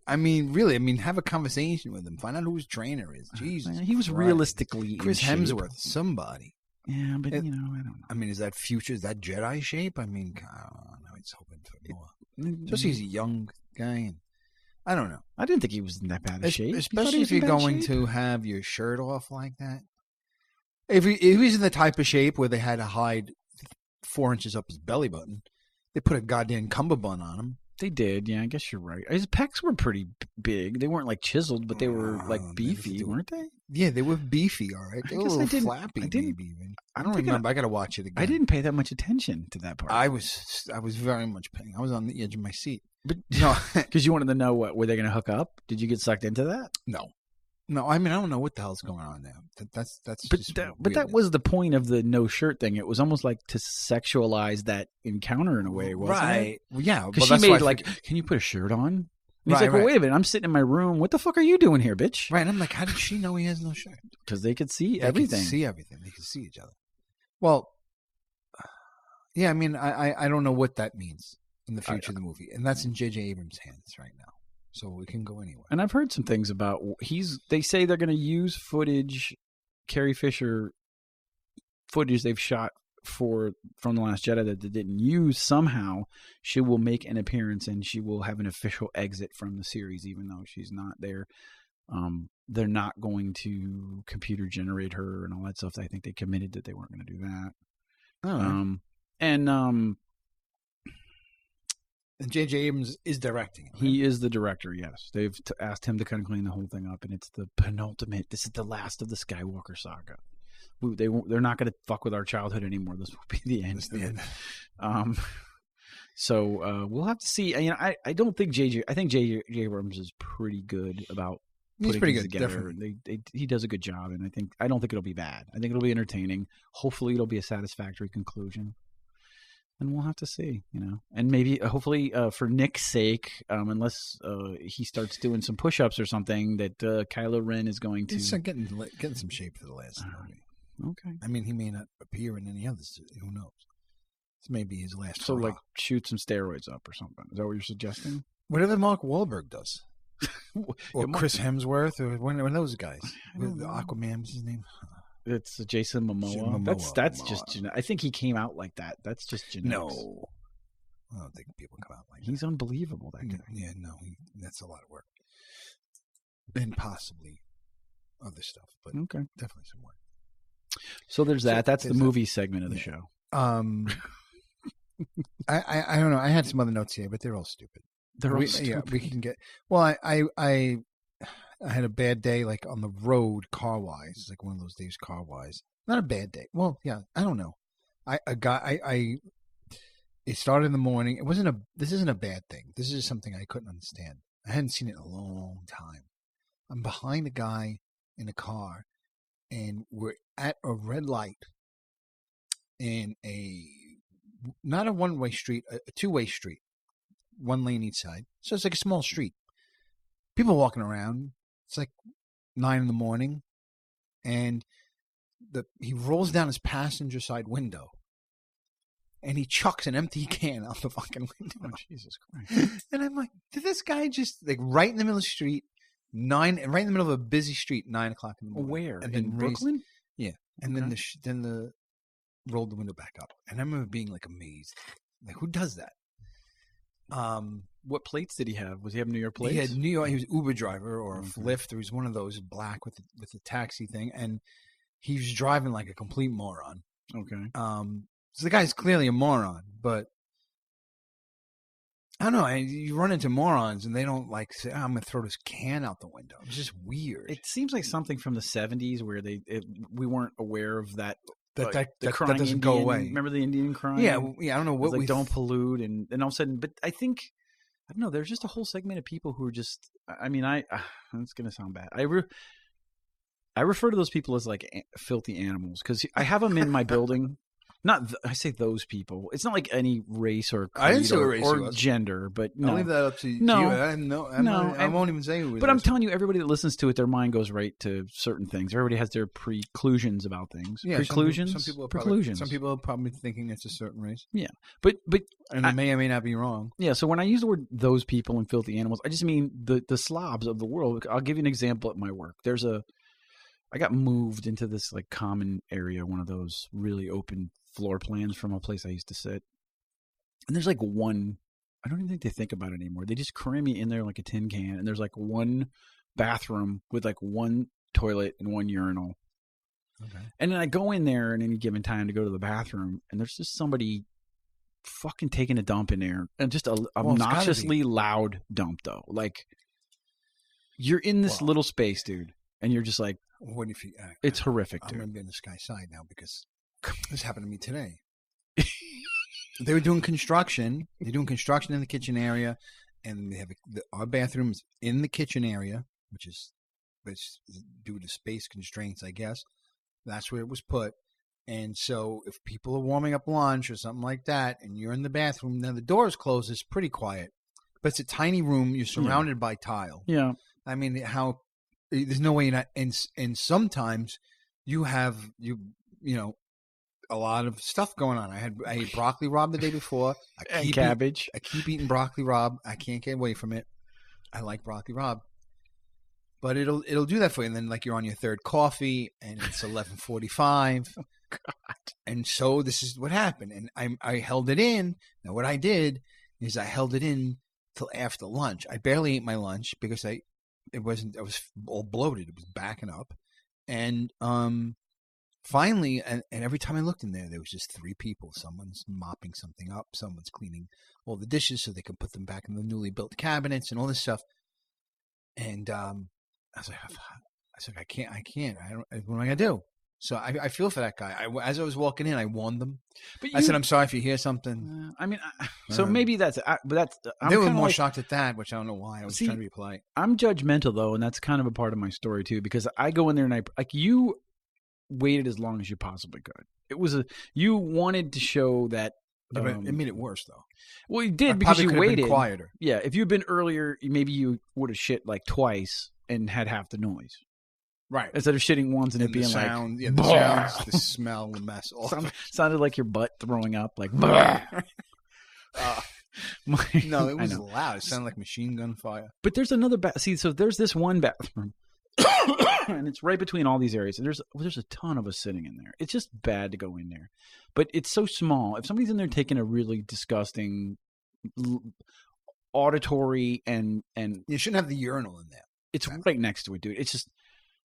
Really, have a conversation with him. Find out who his trainer is. Jesus, he was Christ. Realistically Chris Hemsworth, somebody. Yeah, but I don't know. Is that future? Is that Jedi shape? I don't know. He's hoping for more. Especially he's a young guy. And I don't know. I didn't think he was in that bad of shape. Especially if you're going to have your shirt off like that. If he's in the type of shape where they had to hide 4 inches up his belly button, they put a goddamn cummerbund on him. They did, yeah. I guess you're right. His pecs were pretty big. They weren't like chiseled, but they were like beefy, weren't they? Yeah, they were beefy. All right, they were a little flappy. Maybe even. I don't remember. I got to watch it again. I didn't pay that much attention to that part. I was very much paying. I was on the edge of my seat. But no, because you wanted to know were they going to hook up? Did you get sucked into that? No. I mean, I don't know what the hell's going on there. That's. But that was the point of the no shirt thing. It was almost like to sexualize that encounter in a way, wasn't it? Well, yeah, because she made like, "Can you put a shirt on?" And he's like, "Well, wait a minute. I'm sitting in my room. What the fuck are you doing here, bitch?" Right. And I'm like, how did she know he has no shirt? Because they could see everything. They could see each other. Well, yeah. I mean, I don't know what that means in the future of the movie, and that's in J.J. Abrams' hands right now. So it can go anywhere. And I've heard some things about they say they're going to use footage, Carrie Fisher footage they've shot from The Last Jedi that they didn't use. Somehow she will make an appearance and she will have an official exit from the series, even though she's not there. They're not going to computer generate her and all that stuff. I think they committed that they weren't going to do that. And J.J. Abrams is directing it. Right? He is the director, yes. They've asked him to kind of clean the whole thing up, and it's the penultimate. This is the last of the Skywalker saga. They're not going to fuck with our childhood anymore. This will be the end. So we'll have to see. I don't think I think J.J. Abrams is pretty good about putting things together. He does a good job, and I don't think it'll be bad. I think it'll be entertaining. Hopefully, it'll be a satisfactory conclusion. And we'll have to see, and maybe, hopefully, for Nick's sake, unless he starts doing some push-ups or something, that Kylo Ren is going to. He's getting some shape for the last movie. Okay. I mean, he may not appear in any others. Who knows? This may be his last. So, like, shoot some steroids up or something. Is that what you're suggesting? Whatever Mark Wahlberg does, or Chris Hemsworth, or one of those guys. The Aquaman was his name. It's Jason Momoa. That's just. I think he came out like that. That's just genetics. No, I don't think people come out like that. He's unbelievable. That guy. Yeah, no, that's a lot of work, and possibly other stuff, but definitely some work. So there's that. That's the movie segment of the show. I don't know. I had some other notes here, but they're all stupid. Yeah, we can get. Well, I had a bad day, like on the road, car wise. It's like one of those days, car wise. Not a bad day. Well, yeah, I don't know. It started in the morning. This isn't a bad thing. This is just something I couldn't understand. I hadn't seen it in a long time. I'm behind a guy in a car, and we're at a red light in not a one-way street, a two-way street, one lane each side. So it's like a small street. People walking around. It's like 9 a.m, and he rolls down his passenger side window, and he chucks an empty can out the fucking window. Oh, Jesus Christ! And I'm like, did this guy just right in the middle of the street, right in the middle of a busy street, 9 o'clock in the morning? Where? And then in Brooklyn? Yeah, and then rolled the window back up, and I remember being like amazed, like who does that? What plates did he have? Was he have New York plates? He had New York. He was Uber driver or a Lyft. There was one of those black with the taxi thing, and he was driving like a complete moron. Okay. So the guy's clearly a moron, but I don't know. You run into morons, and they don't like say, "I'm going to throw this can out the window." It's just weird. It seems like something from the 70s where we weren't aware of that. That doesn't Indian, go away. Remember the Indian crime? Yeah. I don't know what we don't pollute, and all of a sudden. But I think I don't know. There's just a whole segment of people who are just. I mean, it's going to sound bad. I refer to those people as like filthy animals because I have them in my building. I say those people. It's not like any race or creed or gender, but no. I'll leave that up to you. No, I won't even say who it is. But I'm telling you, everybody that listens to it, their mind goes right to certain things. Everybody has their preclusions about things. Yeah, preclusions. Some people are probably thinking it's a certain race. Yeah, but and they may or may not be wrong. Yeah. So when I use the word "those people" and "filthy animals," I just mean the slobs of the world. I'll give you an example at my work. I got moved into this like common area, one of those really open floor plans from a place I used to sit. And there's like one, I don't even think they think about it anymore. They just cram me in there like a tin can. And there's like one bathroom with like one toilet and one urinal. Okay. And then I go in there at any given time to go to the bathroom, and there's just somebody fucking taking a dump in there, and just a obnoxiously loud dump though. Like you're in this little space, dude, and you're just like, what if you? It's horrific, dude. I'm gonna be on this guy's side now because this happened to me today. They were doing construction. They're doing construction in the kitchen area, and they have our bathrooms in the kitchen area, which is due to space constraints, I guess. That's where it was put. And so if people are warming up lunch or something like that, and you're in the bathroom, then the door is closed, it's pretty quiet. But it's a tiny room. You're surrounded by tile. Yeah. I mean, there's no way you're not. And sometimes you have, a lot of stuff going on. I ate broccoli rabe the day before. And cabbage. I keep eating broccoli rabe. I can't get away from it. I like broccoli rabe. But it'll do that for you. And then like you're on your third coffee and it's 11:45. Oh, God. And so this is what happened. And I held it in. Now what I did is I held it in till after lunch. I barely ate my lunch because I was all bloated. It was backing up. And finally, and every time I looked in there was just 3 people. Someone's mopping something up. Someone's cleaning all the dishes so they can put them back in the newly built cabinets and all this stuff. And I was like, I can't. What am I gonna do? So I feel for that guy. As I was walking in, I warned them. I said, I'm sorry if you hear something. So maybe that's. But that's. They were more shocked at that, which I don't know why. I was trying to be polite. I'm judgmental though, and that's kind of a part of my story too, because I go in there and you waited as long as you possibly could. You wanted to show that. It made it worse though. Well, you did because you waited. Been quieter. Yeah, if you'd been earlier, maybe you would have shit like twice and had half the noise. Right. Instead of shitting once and it being sound, like, the sounds, the smell, the mess. Sounded like your butt throwing up, like. No, it was loud. It sounded like machine gun fire. But there's another so there's this one bathroom, and it's right between all these areas. And there's a ton of us sitting in there. It's just bad to go in there, but it's so small. If somebody's in there taking a really disgusting auditory and you shouldn't have the urinal in there. It's right next to it, dude. It's just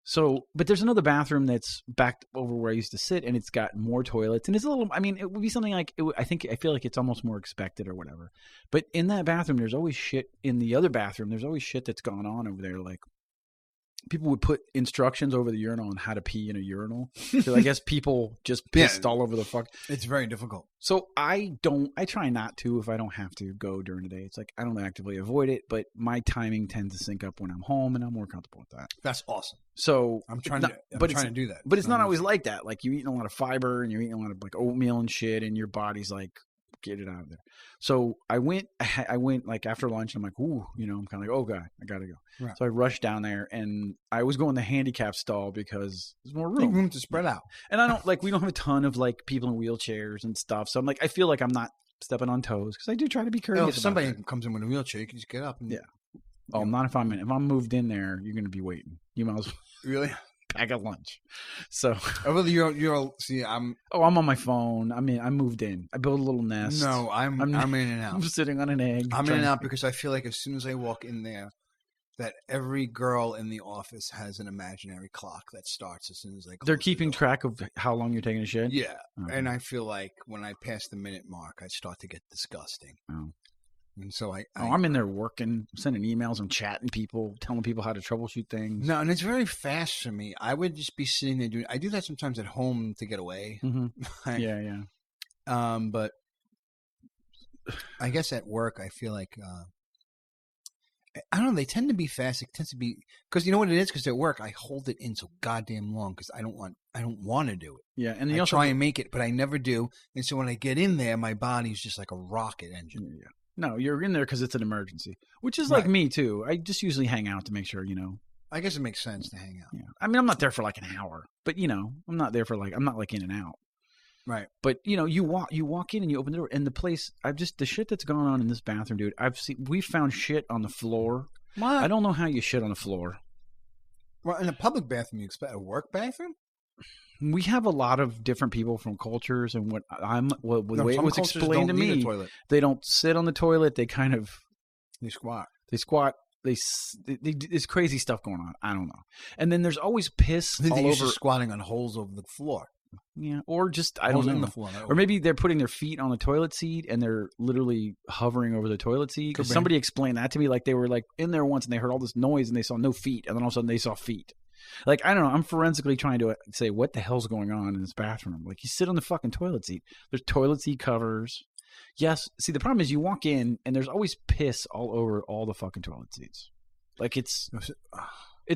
so. But there's another bathroom that's back over where I used to sit, and it's got more toilets, and it's a little. I mean, it would be something like I feel like it's almost more expected or whatever. But in that bathroom, there's always shit. In the other bathroom, there's always shit that's gone on over there. Like people would put instructions over the urinal on how to pee in a urinal. So I guess people just pissed all over the fuck. It's very difficult. So I try not to if I don't have to go during the day. It's like I don't actively avoid it, but my timing tends to sync up when I'm home, and I'm more comfortable with that. That's awesome. So I'm trying to do that. But it's not always like that. Like you're eating a lot of fiber and you're eating a lot of like oatmeal and shit, and your body's like, get it out of there. So I went like after lunch, and I'm like, ooh, I'm kind of like, oh God, I gotta go. Right. So I rushed down there, and I was going the handicap stall because there's more room to spread out. And I don't we don't have a ton of like people in wheelchairs and stuff. So I'm like, I feel like I'm not stepping on toes because I do try to be courteous. If somebody comes in with a wheelchair, you can just get up. And, Oh, not if I'm moved in there. You're going to be waiting. You might as well really pack a lunch. So, I'm on my phone. I mean, I moved in. I built a little nest. No, I'm in and out. I'm sitting on an egg. I'm in and out because I feel like as soon as I walk in there, that every girl in the office has an imaginary clock that starts as soon as they're keeping track of how long you're taking a shit. Yeah, and I feel like when I pass the minute mark, I start to get disgusting. Oh. And so I'm in there working, sending emails, I'm chatting people, telling people how to troubleshoot things. No, and it's very fast for me. I would just be sitting there doing. I do that sometimes at home to get away. Mm-hmm. Yeah. But I guess at work, I feel like I don't know. They tend to be fast. It tends to be because you know what it is. Because at work, I hold it in so goddamn long because I don't want to do it. Yeah, and I try and make it, but I never do. And so when I get in there, my body's just like a rocket engine. Yeah. No, you're in there because it's an emergency, which is like me too. I just usually hang out to make sure, I guess it makes sense to hang out. Yeah. I mean, I'm not there for like an hour, but I'm not there for I'm not like in and out. Right. But you walk in and you open the door, and the place, the shit that's gone on in this bathroom, dude. We found shit on the floor. What? I don't know how you shit on the floor. Well, in a public bathroom, you expect a work bathroom? We have a lot of different people from cultures, and the way it was explained to me, they don't sit on the toilet. They kind of they squat. There's crazy stuff going on. I don't know. And then there's always piss all over. Just squatting on holes over the floor. Yeah, or just I don't know. In the floor, or maybe they're putting their feet on the toilet seat and they're literally hovering over the toilet seat. Because somebody explained that to me, like they were like in there once and they heard all this noise and they saw no feet, and then all of a sudden they saw feet. Like I don't know. I'm forensically trying to say what the hell's going on in this bathroom. Like you sit on the fucking toilet seat. There's toilet seat covers. Yes. See, the problem is you walk in and there's always piss all over all the fucking toilet seats. Like it's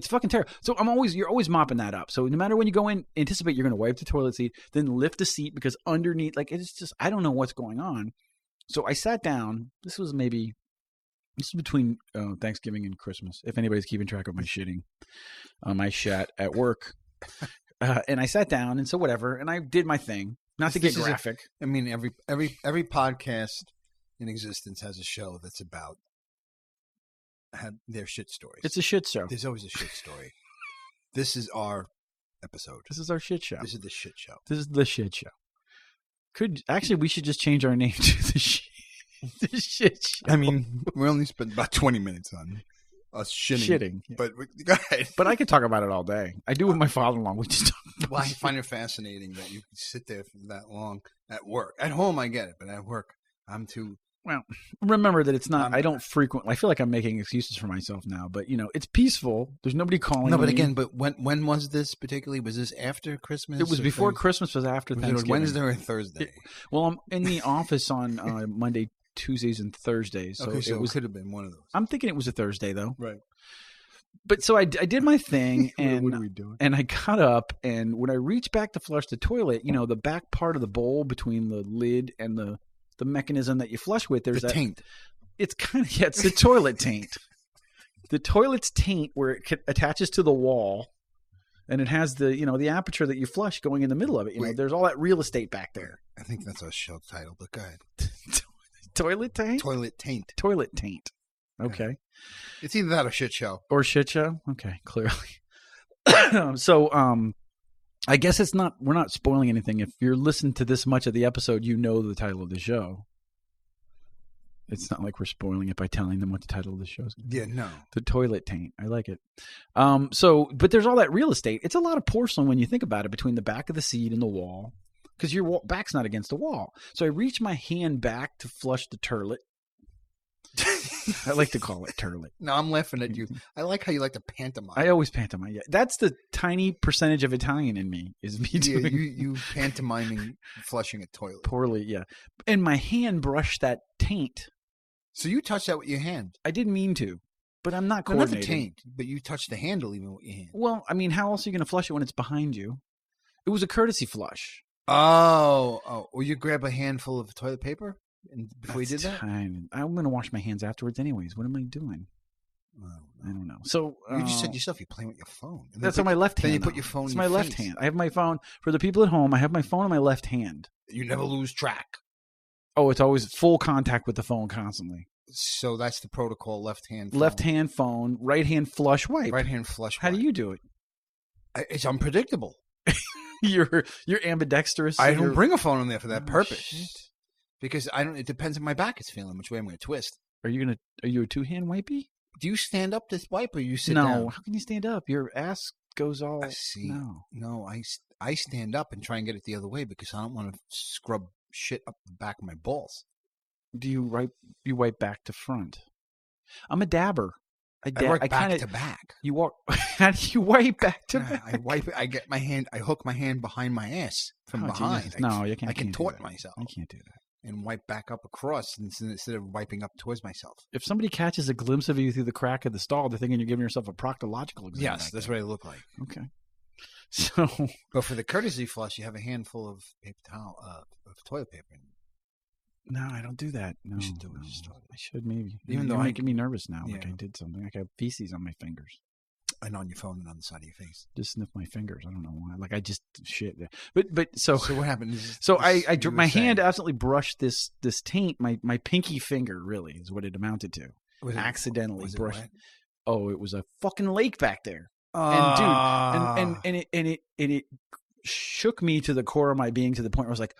fucking terrible. So you're always mopping that up. So no matter when you go in, anticipate you're going to wipe the toilet seat, then lift the seat because underneath, like it's just, I don't know what's going on. So I sat down. This was between Thanksgiving and Christmas. If anybody's keeping track of my shitting, I shat at work, and I sat down, and so whatever, and I did my thing. Not to get graphic. I mean, every podcast in existence has a show that's about their shit stories. It's a shit show. There's always a shit story. This is our episode. This is our shit show. This is the shit show. This is the shit show. We should just change our name to the shit show. I mean, we only spent about 20 minutes on us shitting. Yeah. But go ahead. But I could talk about it all day. I do with my father-in-law. We just well, I find it fascinating that you can sit there for that long at work. At home, I get it, but at work, I'm too. Well, remember that it's not. I don't frequently. I feel like I'm making excuses for myself now, but it's peaceful. There's nobody calling. No, but me. Again, but when was this particularly? Was this after Christmas? It was before Christmas. Was after Thanksgiving. Wednesday or Thursday? Well, I'm in the office on Monday, Tuesdays, and Thursdays. So, it could have been one of those. I'm thinking it was a Thursday though. Right. But so I did my thing, and what are we doing? And I got up, and when I reached back to flush the toilet, the back part of the bowl between the lid and the mechanism that you flush with, there's the taint. It's kind of it's the toilet taint. The toilet's taint where it attaches to the wall, and it has the the aperture that you flush going in the middle of it. There's all that real estate back there. I think that's our show title, but go ahead. Toilet taint. Toilet taint. Toilet taint. Okay. It's either that or shit show. Or shit show? Okay, clearly. So, I guess we're not spoiling anything. If you're listening to this much of the episode, you know the title of the show. It's not like we're spoiling it by telling them what the title of the show is. Yeah, no. The toilet taint. I like it. But there's all that real estate. It's a lot of porcelain when you think about it between the back of the seat and the wall. Because your back's not against the wall. So I reach my hand back to flush the turlet. I like to call it turlet. No, I'm laughing at you. I like how you like to pantomime. I always pantomime. Yeah. That's the tiny percentage of Italian in me is me doing. You pantomiming flushing a toilet. Poorly, yeah. And my hand brushed that taint. So you touched that with your hand. I didn't mean to, but I'm not coordinating. Not the taint, but you touched the handle even with your hand. Well, I mean, how else are you going to flush it when it's behind you? It was a courtesy flush. Oh. Or you grab a handful of toilet paper before you did that? I'm going to wash my hands afterwards anyways. What am I doing? I don't know. So you just said yourself you're playing with your phone. That's on my left hand. Then you put your phone. It's in my your left face. hand. I have my phone for the people at home. I have my phone on my left hand. You never lose track. Oh, it's always full contact with the phone constantly. So that's the protocol. Left hand. Phone. Left hand phone. Right hand flush wipe. Right hand flush. How wipe. do you do it? It's unpredictable. You're ambidextrous. I don't bring a phone in there for that purpose. Shit. Because I don't. It depends on my back is feeling, which way I'm going to twist. Are you a two-hand wipey? Do you stand up to wipe or you sit down? No. How can you stand up? Your ass goes all. I see. No. I stand up and try and get it the other way because I don't want to scrub shit up the back of my balls. Do you wipe back to front? I'm a dabber. I work back to back. You walk. How do you wipe back to back? I wipe it. I get my hand. I hook my hand behind my ass from behind. Jesus. No, you can't. I contort myself. I can't do that. And wipe back up across instead of wiping up towards myself. If somebody catches a glimpse of you through the crack of the stall, they're thinking you're giving yourself a proctological exam. Yes, that's what I look like. Okay. So, but for the courtesy flush, you have a handful of paper towel, of toilet paper. No, I don't do that. No, you should do it. No. I should maybe. Even though you're making me nervous now, yeah. like I did something. Like I have feces on my fingers. And on your phone and on the side of your face. Just sniff my fingers. I don't know why. Like I just shit. But so what happened? I my hand absolutely brushed this taint. My pinky finger really is what it amounted to. Accidentally brushed. Oh, it was a fucking lake back there. And dude, and it shook me to the core of my being to the point where I was like,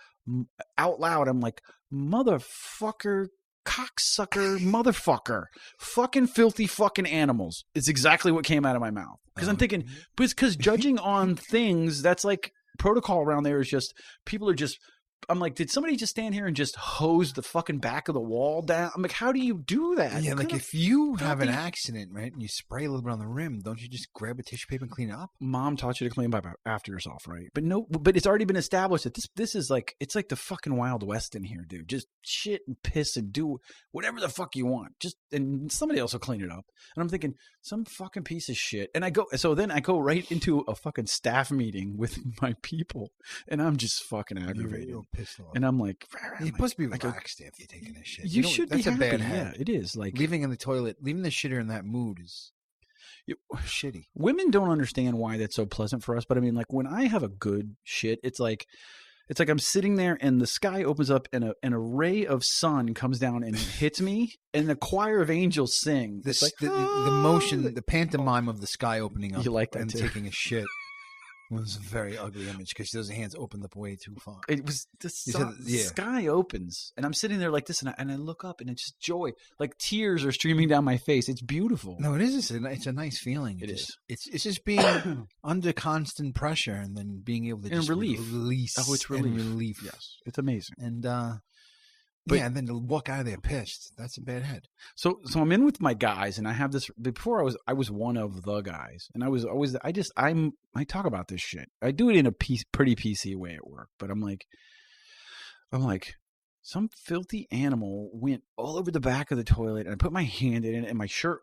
out loud, I'm like, motherfucker. Cocksucker, motherfucker, fucking filthy fucking animals. It's exactly what came out of my mouth. Because I'm thinking, because judging on things, that's like protocol around there is just people are just. I'm like, did somebody just stand here and just hose the fucking back of the wall down? I'm like, how do you do that? Yeah, like if you have an accident, right, and you spray a little bit on the rim, don't you just grab a tissue paper and clean it up? Mom taught you to clean up after yourself, right? But no, but it's already been established that this is like, it's like the fucking Wild West in here, dude. Just shit and piss and do whatever the fuck you want. And somebody else will clean it up. And I'm thinking, some fucking piece of shit. And then I go right into a fucking staff meeting with my people, and I'm just fucking aggravated. You're pissed off. And I'm like, you're supposed to be relaxed after you're taking this shit. You should be happy. That's a bad habit. Yeah, it is. Like leaving in the toilet, leaving the shitter in that mood is shitty. Women don't understand why that's so pleasant for us, but I mean, like when I have a good shit, it's like I'm sitting there and the sky opens up and a ray of sun comes down and hits me, and the choir of angels sing. It's like the motion, the pantomime of the sky opening up. You like that and too. Taking a shit. It was a very ugly image because those hands opened up way too far. It was the sky opens, and I'm sitting there like this, and I look up, and it's just joy. Like tears are streaming down my face. It's beautiful. No, it is. It's a nice feeling. It is. It's just being under constant pressure and then being able to just release. Oh, it's relief. Relief. Yes, it's amazing. And and then to walk out of there pissed. That's a bad head. So I'm in with my guys, and I have this. Before I was one of the guys, and I was always. I talk about this shit. I do it in a pretty PC way at work, but I'm like, some filthy animal went all over the back of the toilet, and I put my hand in it, and my shirt.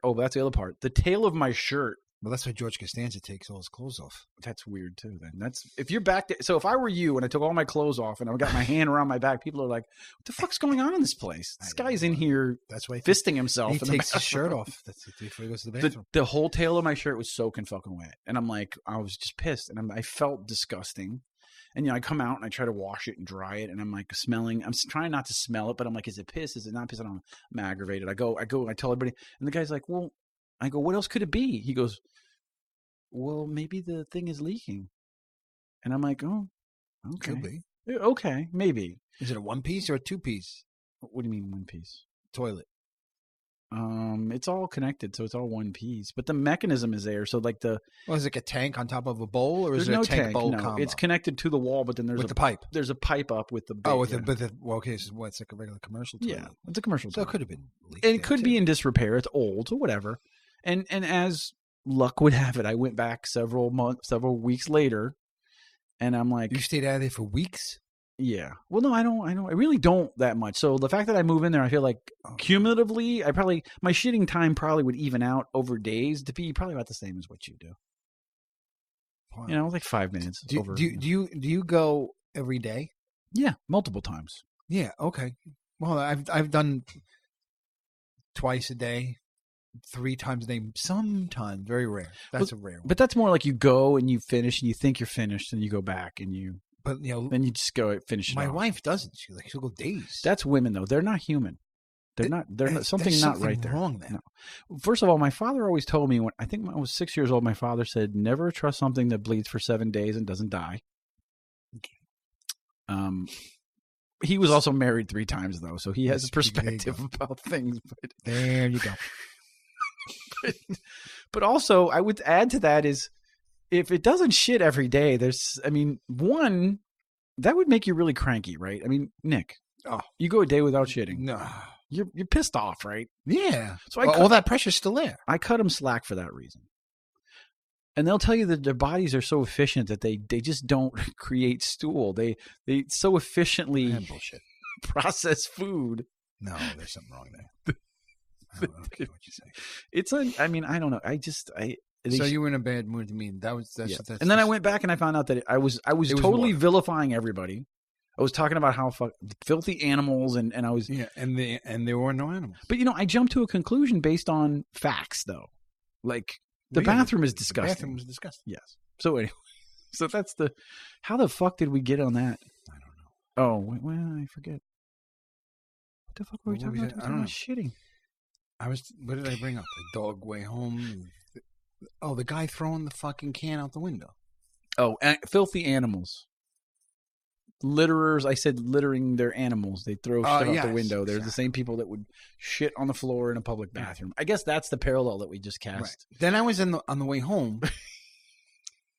Oh, that's the other part. The tail of my shirt. Well, that's why George Costanza takes all his clothes off. That's weird too. Then that's if you're back there. So if I were you and I took all my clothes off and I got my hand around my back, people are like, "What the fuck's going on in this place? This guy's in here. That's why fisting himself. He takes his shirt off. That's before he goes to the bathroom. The whole tail of my shirt was soaking fucking wet, and I'm like, I was just pissed, and I felt disgusting. And I come out and I try to wash it and dry it, and I'm like smelling. I'm trying not to smell it, but I'm like, is it piss? Is it not piss? I'm aggravated. I go. I tell everybody, and the guy's like, well, I go, what else could it be? He goes, well, maybe the thing is leaking. And I'm like, oh, okay. Could be. Okay, maybe. Is it a one piece or a two piece? What do you mean one piece? Toilet. It's all connected, so it's all one piece. But the mechanism is there. So like is it like a tank on top of a bowl, or is it a tank bowl combo? It's connected to the wall, but then there's the pipe. There's a pipe up with the bait, okay, so it's like a regular commercial toilet. Yeah, it's a commercial toilet. So it could have been leaked. And it could be in disrepair. It's old or whatever. And as luck would have it, I went back several weeks later, and I'm like, you stayed out of there for weeks? Yeah. Well, no, I don't. I really don't that much. So the fact that I move in there, I feel like cumulatively, my shitting time probably would even out over days to be probably about the same as what you do. Wow. Like 5 minutes. Do you go every day? Yeah, multiple times. Yeah. Okay. Well, I've done twice a day. 3 times a day, sometimes, very rare. That's a rare one. But that's more like you go and you finish and you think you're finished and you go back and you. But then you just go finish it. My off. wife doesn't. She'll go days. That's women though. They're not human. They're not. Something not right there. Wrong there. No. First of all, my father always told me when I think I was 6 years old. My father said, "Never trust something that bleeds for 7 days and doesn't die." He was also married 3 times though, so he has a perspective about things. But there you go. But also, I would add to that is if it doesn't shit every day, one, that would make you really cranky, right? I mean, Nick, you go a day without shitting. No. You're pissed off, right? Yeah. So all that pressure's still there. I cut them slack for that reason. And they'll tell you that their bodies are so efficient that they just don't create stool. They so efficiently process food. No, there's something wrong there. I don't know what you say. I don't know. So you were in a bad mood to me. That's and then I went back and I found out that I was totally vilifying everybody. I was talking about how filthy animals and I was and there were no animals. But I jumped to a conclusion based on facts though. Like the bathroom is disgusting. The bathroom was disgusting. Yes. So anyway, how the fuck did we get on that? I don't know. Oh, well, I forget. What the fuck were we talking about? I don't know. Shitting. What did I bring up? The dog way home. The guy throwing the fucking can out the window. Oh, filthy animals. Litterers. I said littering their animals. They throw shit out the window. They're the same people that would shit on the floor in a public bathroom. I guess that's the parallel that we just cast. Right. Then I was on the way home,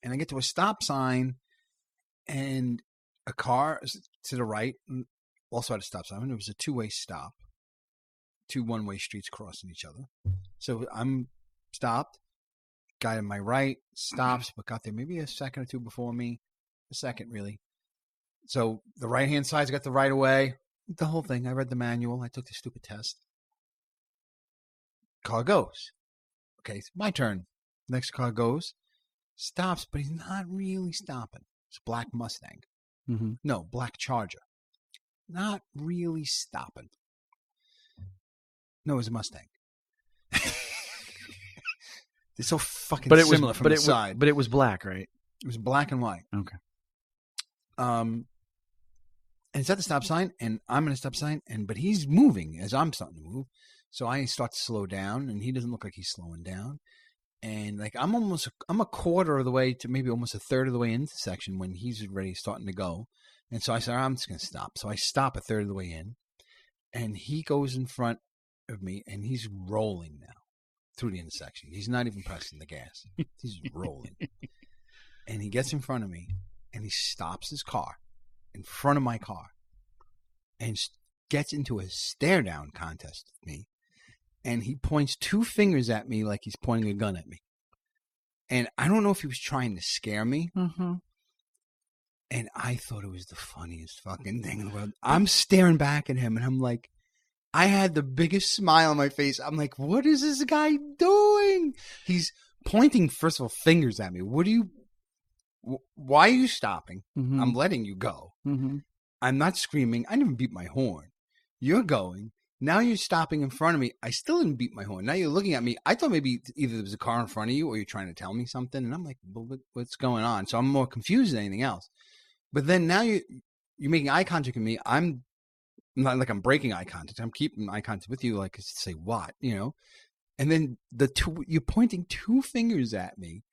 and I get to a stop sign, and a car to the right also had a stop sign. It was a two-way stop, 2 one-way streets crossing each other. So I'm stopped. Guy on my right stops, but got there maybe a second or two before me. A second, really. So the right-hand side's got the right of way. The whole thing. I read the manual. I took the stupid test. Car goes. Okay, it's my turn. Next car goes. Stops, but he's not really stopping. It's a black Mustang. Mm-hmm. No, black Charger. Not really stopping. No, it was a Mustang. They're so fucking similar from the side. But it was black, right? It was black and white. Okay. And it's at the stop sign, and I'm in a stop sign, but he's moving as I'm starting to move. So I start to slow down, and he doesn't look like he's slowing down. And like I'm a quarter of the way to maybe almost a third of the way into the section when he's already starting to go. And so I said, I'm just going to stop. So I stop a third of the way in, and he goes in front of me, and he's rolling now through the intersection. He's not even pressing the gas. He's rolling. And he gets in front of me, and he stops his car in front of my car and gets into a stare-down contest with me. And he points 2 fingers at me like he's pointing a gun at me. And I don't know if he was trying to scare me. Mm-hmm. And I thought it was the funniest fucking thing in the world. I'm staring back at him, and I'm like, I had the biggest smile on my face. I'm like, what is this guy doing? He's pointing, first of all, fingers at me. Why are you stopping? Mm-hmm. I'm letting you go. Mm-hmm. I'm not screaming. I didn't beat my horn. You're going. Now you're stopping in front of me. I still didn't beat my horn. Now you're looking at me. I thought maybe either there was a car in front of you or you're trying to tell me something. And I'm like, well, what's going on? So I'm more confused than anything else. But then now you're making eye contact with me. I'm not like I'm breaking eye contact. I'm keeping eye contact with you, like to say what, you know? And then you're pointing 2 fingers at me.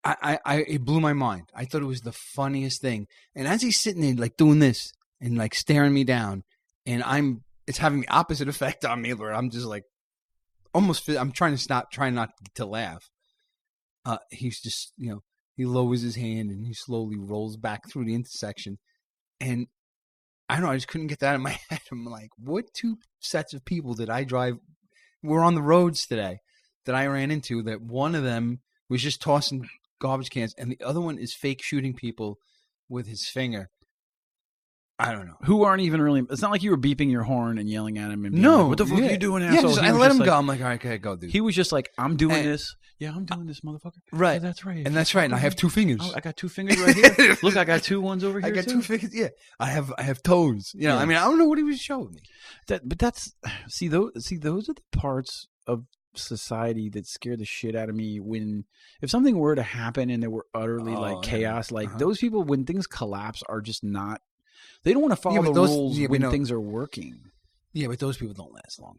It blew my mind. I thought it was the funniest thing. And as he's sitting there like doing this and like staring me down, and it's having the opposite effect on me where I'm just like I'm trying not to laugh. He's just, you know, he lowers his hand and he slowly rolls back through the intersection. And I don't know, I just couldn't get that out of my head. I'm like, what 2 sets of people did I drive? We're on the roads today that I ran into, that one of them was just tossing garbage cans and the other one is fake shooting people with his finger. I don't know. Who aren't even really... It's not like you were beeping your horn and yelling at him and being no, like, what the fuck are you doing, asshole? I let him go. I'm like, all right, okay, go, dude. He was just like, I'm doing this. Yeah, I'm doing this, motherfucker. Right. Yeah, that's right. And that's right. And I have 2 fingers. Oh, I got 2 fingers right here. Look, I got 2 ones over here, I got too. 2 fingers. Yeah. I have toes. You know, yeah. I mean, I don't know what he was showing me. But that's... See, those are the parts of society that scare the shit out of me if something were to happen and there were utterly chaos, like those people, when things collapse, are just not... They don't want to follow the rules when things are working. Yeah, but those people don't last long.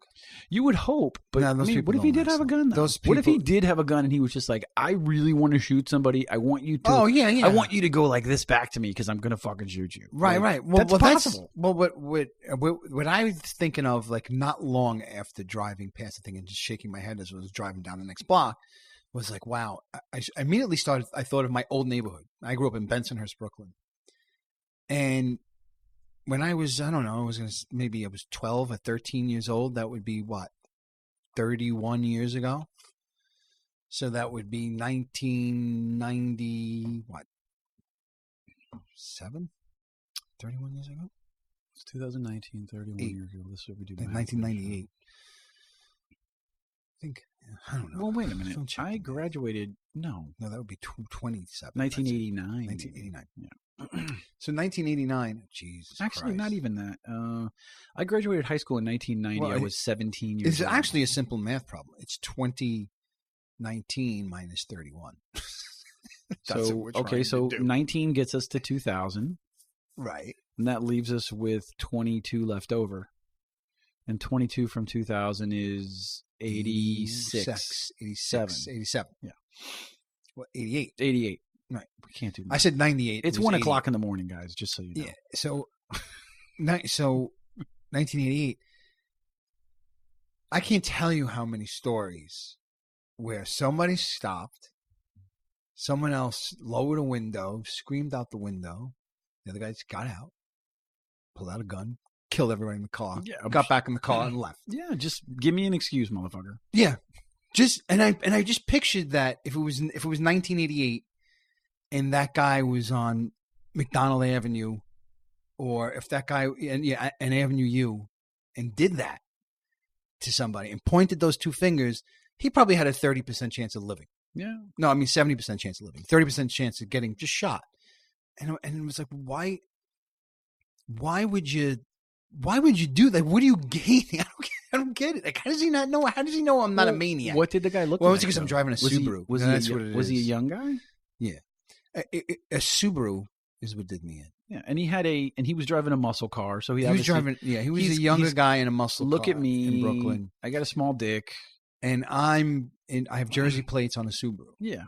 You would hope, but no, I mean, what if he did have a gun? What if he did have a gun and he was just like, I really want to shoot somebody. I want you to. Oh yeah, yeah. I want you to go like this back to me because I'm gonna fucking shoot you. Right, like, right. Well, that's possible. What I was thinking of, like not long after driving past the thing and just shaking my head as I was driving down the next block, was like, wow. I immediately I thought of my old neighborhood. I grew up in Bensonhurst, Brooklyn, and when I was, I don't know, maybe I was 12 or 13 years old. That would be what, 31 years ago. So that would be 1990, what, 7? 31 years ago? It's 2019, 31 years ago. This would be 1998. I think, I don't know. Well, wait a minute. I graduated, no, that would be 27. 1989. 1989. Yeah. So 1989, Jesus Actually, Christ. not even that. I graduated high school in 1990. Well, I was 17 years old. It's actually a simple math problem. It's 2019 minus 31. So 19 gets us to 2000. Right. And that leaves us with 22 left over. And 22 from 2000 is 86. 87. Yeah. Well, 88. 88. Right. We can't do that. I said 98. It's 1 o'clock in the morning, guys, just so you know. Yeah. So 1988, I can't tell you how many stories where somebody stopped, Someone else lowered a window, screamed out the window. The other guys got out, pulled out a gun, killed everybody in the car, got back in the car and left. Yeah, just give me an excuse, motherfucker. Yeah. I just pictured that if it was 1988 and that guy was on McDonald Avenue, or if that guy an Avenue U, and did that to somebody and pointed those two fingers, he probably had a 30% chance of living. Yeah. No, I mean 70% chance of living, 30% chance of getting just shot. And it was like, why would you do that? What are you gaining? I don't get it. Like, how does he not know? How does he know I'm not a maniac? What did the guy look like? Well, it's because I'm driving a Subaru. Was he a young guy? Yeah. A Subaru is what did me in. Yeah, and he was driving a muscle car, so he was a younger guy in a muscle car. Look at me in Brooklyn. I got a small dick. And I have Jersey plates on a Subaru. Yeah.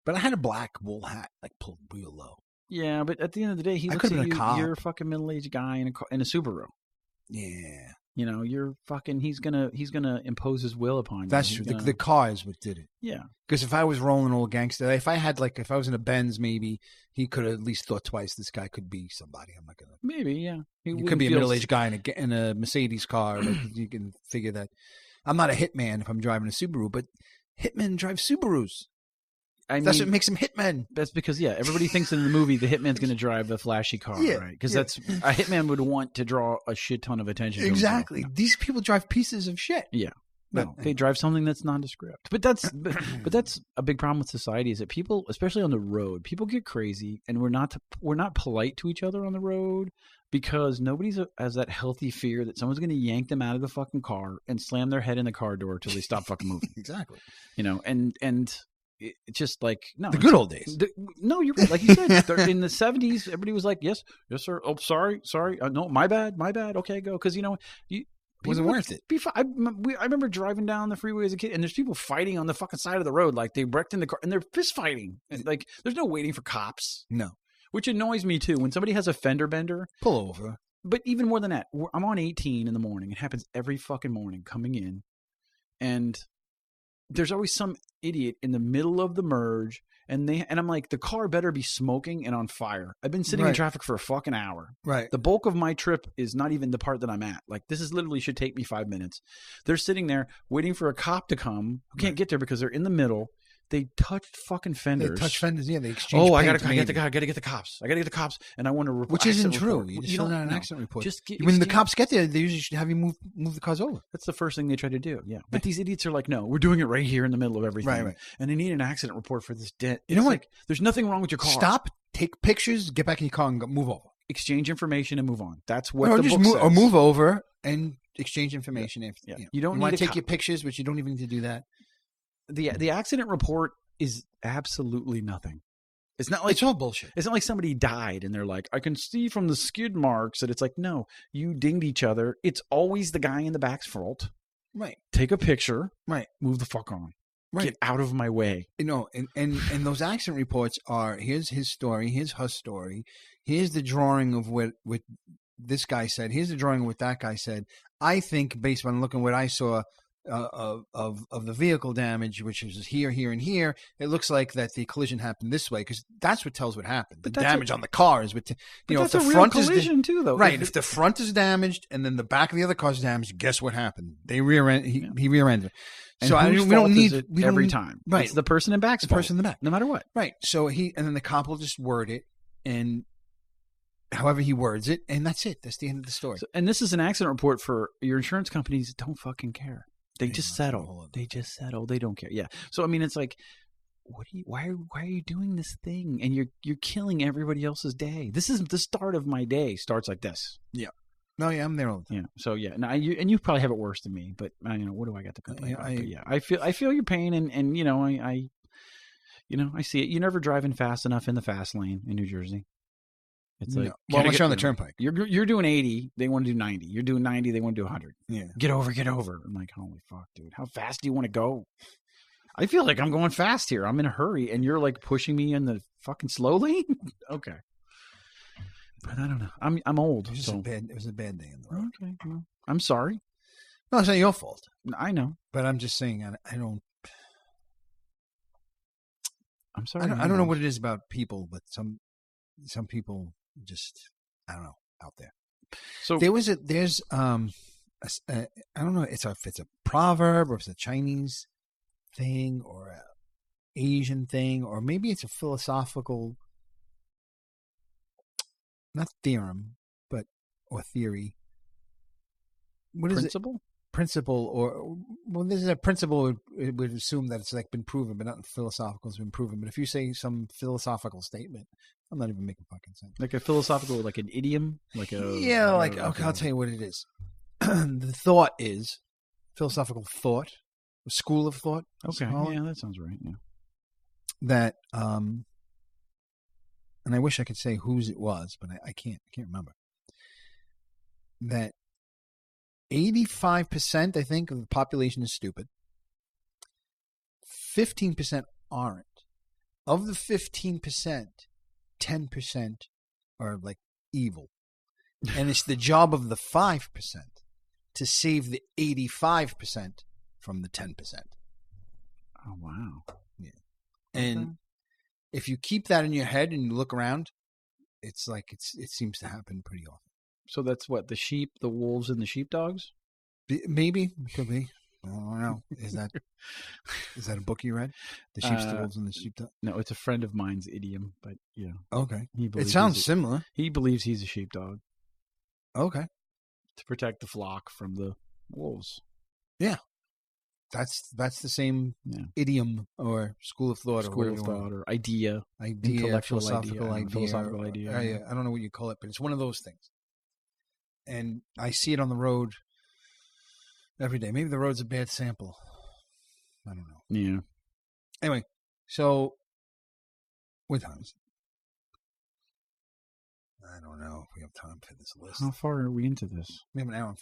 But I had a black wool hat, like pulled real low. Yeah, but at the end of the day, he looks at you. You're a fucking middle-aged guy in a Subaru. Yeah. You know, you're fucking. He's gonna impose his will upon you. That's true. The car is what did it. Yeah. Because if I was rolling old gangster, if I was in a Benz, maybe he could have at least thought twice. This guy could be somebody. I'm not gonna. Maybe, yeah. He could be a middle-aged guy in a Mercedes car. Like, you can figure that. I'm not a hitman if I'm driving a Subaru, but hitmen drive Subarus. That's what makes them hitmen. That's because, everybody thinks in the movie the hitman's going to drive a flashy car, right? Because that's a hitman would want to draw a shit ton of attention. Exactly. To himself. These people drive pieces of shit. Yeah. No, they drive something that's nondescript. But that's a big problem with society is that people, especially on the road, people get crazy, and we're not polite to each other on the road because nobody has that healthy fear that someone's going to yank them out of the fucking car and slam their head in the car door till they stop fucking moving. Exactly. You know, and it's just like the good old days. No, you're right. Like you said, in the 70s, everybody was like, "Yes, sir. Oh, sorry. No, my bad. Okay, go." Because it wasn't worth it. I remember driving down the freeway as a kid, and there's people fighting on the fucking side of the road, like they wrecked in the car, and they're fist fighting. Like there's no waiting for cops. No, which annoys me too. When somebody has a fender bender, pull over. But even more than that, I'm on 18 in the morning. It happens every fucking morning coming in, and there's always some idiot in the middle of the merge, and I'm like, the car better be smoking and on fire. I've been sitting in traffic for a fucking hour. Right. The bulk of my trip is not even the part that I'm at. Like, this is literally should take me 5 minutes. They're sitting there waiting for a cop to come who can't get there because they're in the middle. They touched fucking fenders. They exchange. I gotta get the cops. I gotta get the cops, and I want to report. Which isn't true. You just fill out an accident report. When the cops get there, they usually should have you move the cars over. That's the first thing they try to do. Yeah, but these idiots are like, no, we're doing it right here in the middle of everything. Right. And they need an accident report for this dent. You know what? Like, there's nothing wrong with your car. Stop, take pictures, get back in your car, and move over. Exchange information and move on. That's what the book says. Or move over and exchange information. Yeah. You don't want need to take your pictures, but you don't even need to do that. The accident report is absolutely nothing. It's not like it's all bullshit. It's not like somebody died and they're like, I can see from the skid marks that it's like, no, you dinged each other. It's always the guy in the back's fault. Right. Take a picture. Right. Move the fuck on. Right. Get out of my way. And those accident reports are, here's his story, here's her story, here's the drawing of what this guy said, here's the drawing of what that guy said. I think based on looking what I saw of the vehicle damage, which is here, and here, it looks like that the collision happened this way because that's what tells what happened. The damage on the car is what if the front collision too, though. Right. If the front is damaged and then the back of the other car is damaged, guess what happened? They he rear-ended. And so we don't need it every time. Right. It's the person in back's fault. The person in the back, no matter what. Right. So and then the cop will just word it and. However he words it, and that's it. That's the end of the story. And this is an accident report for your insurance companies. Don't fucking care. They just settle. They just settle. They don't care. Yeah. So I mean, it's like, why are you doing this thing? And you're killing everybody else's day. This is the start of my day. Starts like this. Yeah. No, yeah, I'm there all the time. Yeah. So yeah, now you probably have it worse than me, but what do I got to complain about? But yeah, I feel your pain, and I see it. You never driving fast enough in the fast lane in New Jersey. It's like, well, unless you're on the turnpike. You're doing 80, they want to do 90. You're doing 90, they want to do 100. Yeah. Get over. I'm like, holy fuck, dude. How fast do you want to go? I feel like I'm going fast here. I'm in a hurry, and you're like pushing me in the fucking slow lane? Okay. But I don't know. I'm old. It was a bad day in the road. Okay. Well, I'm sorry. No, it's not your fault. I know. But I'm just saying, I don't. I'm sorry. I don't know what it is about people, but some people just, I don't know, out there. So there's I don't know if it's a proverb or if it's a Chinese thing or a Asian thing, or maybe it's a philosophical, not theorem, or theory. What is principle? Principle, or well, this is a principle. It would assume that it's like been proven, but not philosophical has been proven. But if you say some philosophical statement, I'm not even making fucking sense. Like a philosophical, like an idiom, like a okay, I'll tell you what it is. The thought is philosophical thought, a school of thought. Okay, yeah, that sounds right. Yeah, that and I wish I could say whose it was, but I can't remember. That 85%, I think, of the population is stupid. 15% aren't. Of the 15%, 10% are like evil. And it's the job of the 5% to save the 85% from the 10%. Oh, wow. Yeah. And if you keep that in your head and you look around, it's like it seems to happen pretty often. So that's what, the sheep, the wolves, and the sheepdogs? Maybe. Could be. I don't know. Is that a book you read? The sheep, the wolves, and the sheepdog? No, it's a friend of mine's idiom, but yeah. Okay. It sounds similar. He believes he's a sheepdog. Okay. To protect the flock from the wolves. Yeah. That's the same idiom or school of thought or idea. Philosophical idea. I don't know what you call it, but it's one of those things. And I see it on the road every day. Maybe the road's a bad sample. I don't know. Yeah. Anyway, so what time is it? I don't know if we have time for this list. How far are we into this? We have an hour and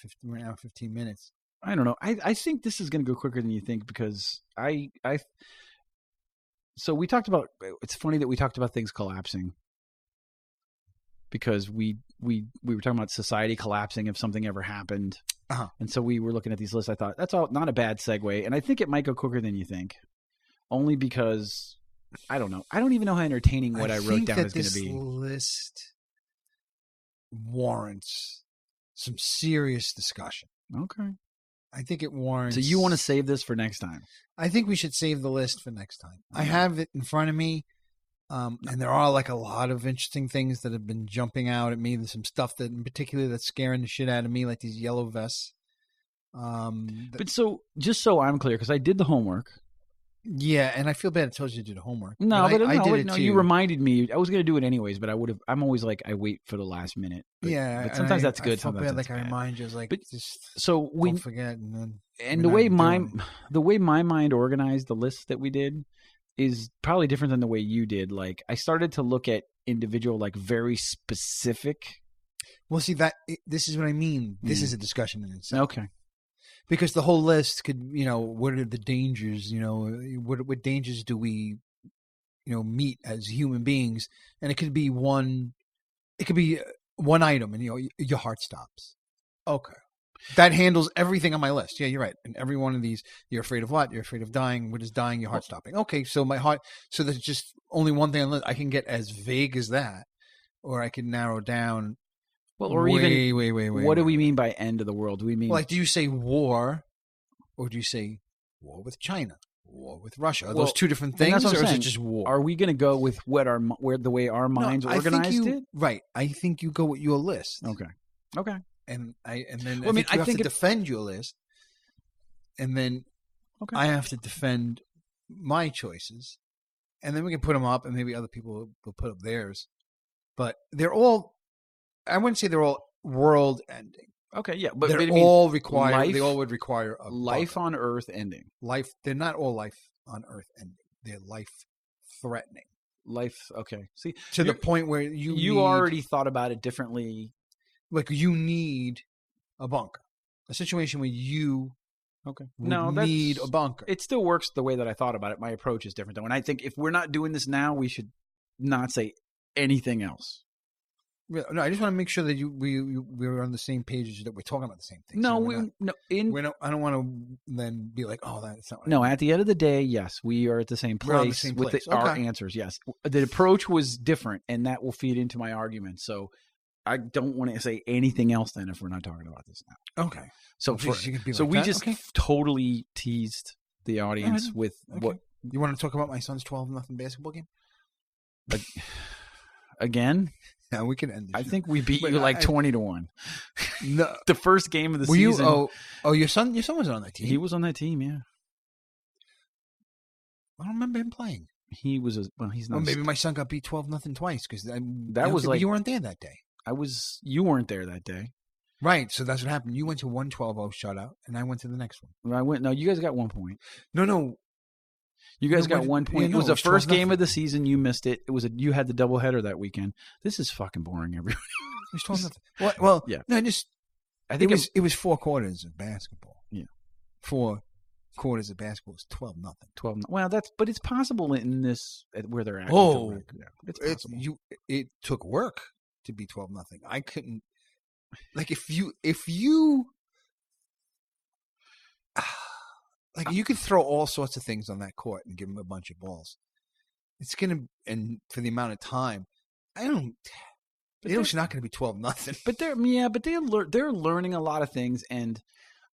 15 minutes. I don't know. I think this is going to go quicker than you think because so we talked about, it's funny that we talked about things collapsing because we were talking about society collapsing if something ever happened. Uh-huh. And so we were looking at these lists. I thought that's all not a bad segue. And I think it might go quicker than you think only because I don't know. I don't even know how entertaining what I wrote down is going to be. This list warrants some serious discussion. Okay. I think it warrants. So you want to save this for next time? I think we should save the list for next time. I have it in front of me, and there are like a lot of interesting things that have been jumping out at me. There's some stuff that, in particular, that's scaring the shit out of me, like these yellow vests. But so, just so I'm clear, because I did the homework. Yeah, and I feel bad I told you to do the homework. No, but I did it too. You reminded me. I was going to do it anyways, but I would have. I'm always like, I wait for the last minute. But, yeah, but sometimes that's good. I felt sometimes bad, I remind you, like, but, just so we don't forget. And the way my mind organized the list that we did is probably different than the way you did. Like, I started to look at individual, like, very specific. Well, see, this is what I mean. This is a discussion in itself. Okay. Because the whole list could, what are the dangers? What dangers do we, meet as human beings? And it could be one item, and your heart stops. Okay, that handles everything on my list. Yeah, you're right. And every one of these, you're afraid of what? You're afraid of dying. What is dying? Your heart stopping. Okay, so my heart. So there's just only one thing on the list. I can get as vague as that, or I can narrow down. Well, or way. What do we mean by end of the world? Do we mean do you say war, or do you say war with China, war with Russia? Are those two different things, or is it just war? Are we going to go with where the way our minds organized it? Right. I think you go with your list. Okay. And then I have to defend your list, and then I have to defend my choices, and then we can put them up, and maybe other people will put up theirs. But they're all. I wouldn't say they're all world ending. Okay, yeah, but they all require. They all would require a life on Earth ending. Life. They're not all life on Earth ending. They're life threatening. Life. Okay. See, to the point where you already thought about it differently. Like you need a bunker. A situation where you need a bunker. It still works the way that I thought about it. My approach is different though, and I think if we're not doing this now, we should not say anything else. No, I just want to make sure that we're on the same page, that we're talking about the same thing. No, I don't want to then be like, oh, that's not. No, at the end of the day, yes, we are at the same place with our answers. Yes, the approach was different, and that will feed into my argument. So I don't want to say anything else then if we're not talking about this now. Okay. So we just totally teased the audience with what. You want to talk about my son's 12-0 basketball game? Again? Yeah, we can end this. I think we beat you like 20-1. No, the first game of the season. Your son wasn't on that team. He was on that team, yeah. I don't remember him playing. He was he's not. Well, maybe my son got beat 12-0 twice because you weren't there that day. You weren't there that day. Right, so that's what happened. You went to 1 12-0 shutout, and I went to the next one. No, you guys got 1 point. No. You guys got 1 point. It was the first game of the season. You missed it. You had the doubleheader that weekend. This is fucking boring, everybody. It was 12-0. Well, yeah. No, I think it was 4 quarters of basketball. Yeah. 4 quarters of basketball is 12-0. 12-0. Well, but it's possible in this where they're at. Oh, yeah, it's possible. It took work to be 12-0. I couldn't. Like if you like you could throw all sorts of things on that court and give them a bunch of balls. It's and for the amount of time, it's not going to be 12-0. But they're learning a lot of things, and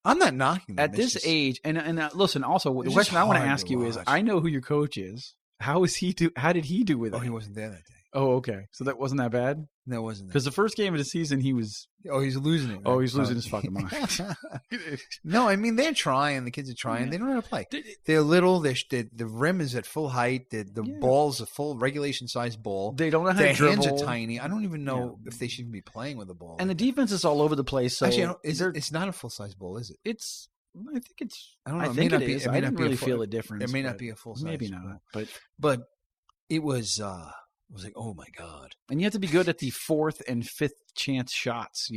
I'm not knocking them. At this age. And listen, also the question I want to ask you is, I know who your coach is. How is he do? How did he do with it? Oh, he wasn't there that day. Oh, okay. So that wasn't that bad? No, it wasn't. Because the first game of the season, he was... Oh, he's losing it. Right? Oh, he's losing his fucking mind. No, I mean, they're trying. The kids are trying. Yeah. They don't know how to play. They're little. The rim is at full height. The ball's a full regulation-sized ball. They don't know how to dribble. Their hands are tiny. I don't even know if they should be playing with the ball. And the defense is all over the place. So actually, it's not a full-size ball, is it? I think it's... I don't know. I think it is. I didn't really feel a difference. It may not be a full-size maybe not. Ball. But it was... I was like, oh my God. And you have to be good at the 4th and 5th chance shots.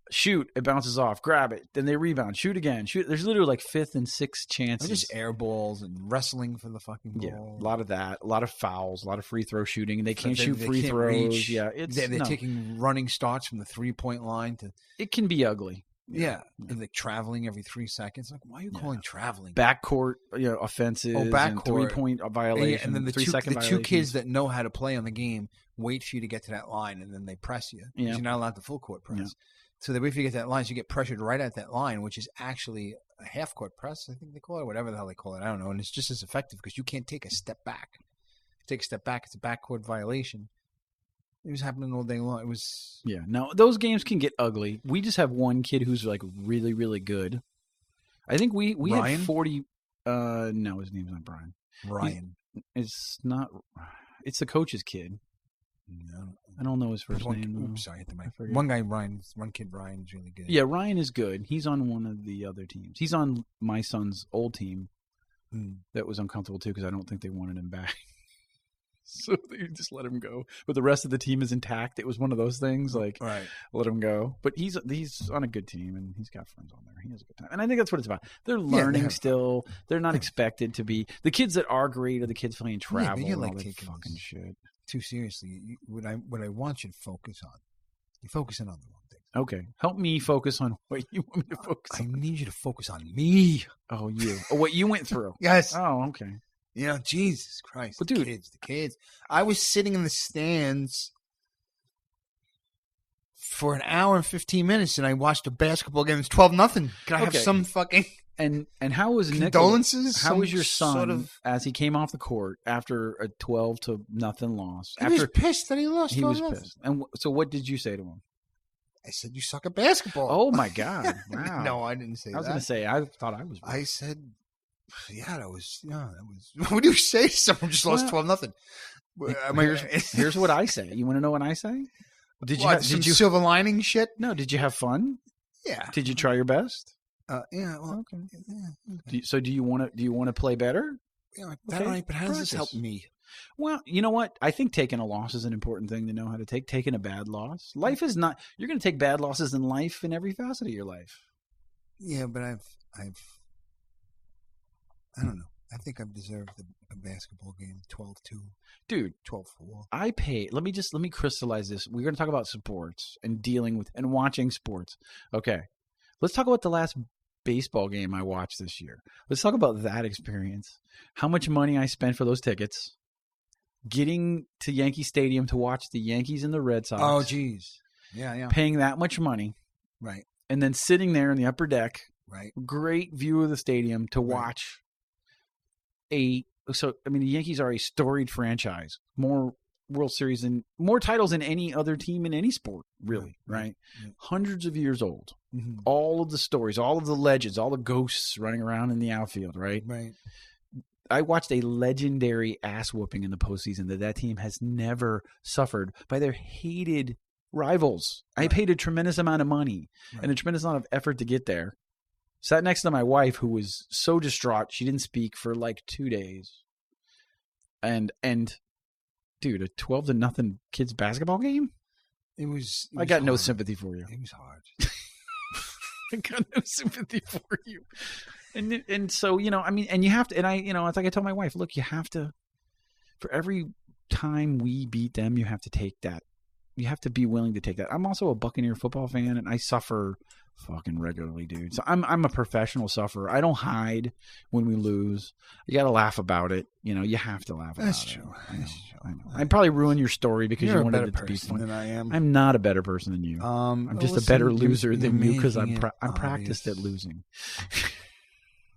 Shoot, it bounces off, grab it, then they rebound, shoot again, shoot. There's literally like 5th and 6th chances. They're just air balls and wrestling for the fucking ball. Yeah, a lot of that, a lot of fouls, a lot of free throw shooting, and they can't shoot free throws. Reach. Yeah, they're taking running starts from the 3-point line to. It can be ugly. Yeah. And like traveling every 3 seconds. Like, why are you calling traveling? Backcourt, offenses, backcourt, and 3-point violations, and then the 3-second two kids that know how to play on the game wait for you to get to that line, and then they press you. Yeah. You're not allowed to full court press. Yeah. So they wait for you to get to that line, so you get pressured right at that line, which is actually a half court press, I think they call it, whatever the hell they call it. I don't know. And it's just as effective because you can't take a step back. If you take a step back, it's a backcourt violation. It was happening all day long. It was... Yeah. No, those games can get ugly. We just have one kid who's like really, really good. I think we had 40... no, his name's not Brian. Ryan. It's not... It's the coach's kid. No. I don't know his first name. Oops, sorry. One kid, Ryan, is really good. Yeah, Ryan is good. He's on one of the other teams. He's on my son's old team. That was uncomfortable too because I don't think they wanted him back. So they just let him go. But the rest of the team is intact. It was one of those things, like, let him go. But he's on a good team, and he's got friends on there. He has a good time. And I think that's what it's about. They're learning still. They're not expected to be. The kids that are great are the kids playing travel and all that fucking shit. Too seriously. What I want you to focus on. You're focusing on the wrong thing. Okay. Help me focus on what you want me to focus on. I need you to focus on me. Oh, you. Oh, what you went through. Yes. Oh, okay. Jesus Christ. But dude, the kids. I was sitting in the stands for an hour and 15 minutes, and I watched a basketball game. It's 12-0. Can I have some fucking and how was condolences? How was your son as he came off the court after a 12-0 loss? He was pissed that he lost. He was pissed. And so, what did you say to him? I said, "You suck at basketball." Oh my God! Wow. No, I didn't say that. I was going to say. I thought I was. I said. That was. What do you say to someone who just lost 12-0? Here's what I say. You want to know what I say? Did you silver lining shit? No. Did you have fun? Yeah. Did you try your best? Yeah. Well, okay. Yeah. Do you want to play better? Yeah, right. But how does this help me? Well, you know what? I think taking a loss is an important thing to know how to take. Taking a bad loss. Life is not. You're going to take bad losses in life in every facet of your life. Yeah, but I've I don't know. I think I've deserved a basketball game 12-2. Dude, 12-4. I pay. Let me crystallize this. We're going to talk about sports and dealing with and watching sports. Okay. Let's talk about the last baseball game I watched this year. Let's talk about that experience. How much money I spent for those tickets. Getting to Yankee Stadium to watch the Yankees and the Red Sox. Oh, geez. Yeah. Paying that much money. Right. And then sitting there in the upper deck. Right. Great view of the stadium to watch the Yankees are a storied franchise. More World Series and more titles than any other team in any sport, really, right? Yeah. Hundreds of years old. Mm-hmm. All of the stories, all of the legends, all the ghosts running around in the outfield, right? Right. I watched a legendary ass whooping in the postseason that team has never suffered by their hated rivals. Right. I paid a tremendous amount of money and a tremendous amount of effort to get there. Sat next to my wife, who was so distraught she didn't speak for like 2 days. And dude, a 12-0 kids basketball game? It was I got hard. No sympathy for you. It was hard. I got no sympathy for you. And so, and you have to, it's like I told my wife, look, you have to, for every time we beat them, you have to take that. You have to be willing to take that. I'm also a Buccaneer football fan, and I suffer fucking regularly, dude. So I'm a professional sufferer. I don't hide when we lose. You got to laugh about it. You have to laugh about it. That's true. I know. I probably ruined your story because you wanted it to be fun. Than I am. I'm not a better person than you. I'm just a better loser than you because I'm practiced at losing.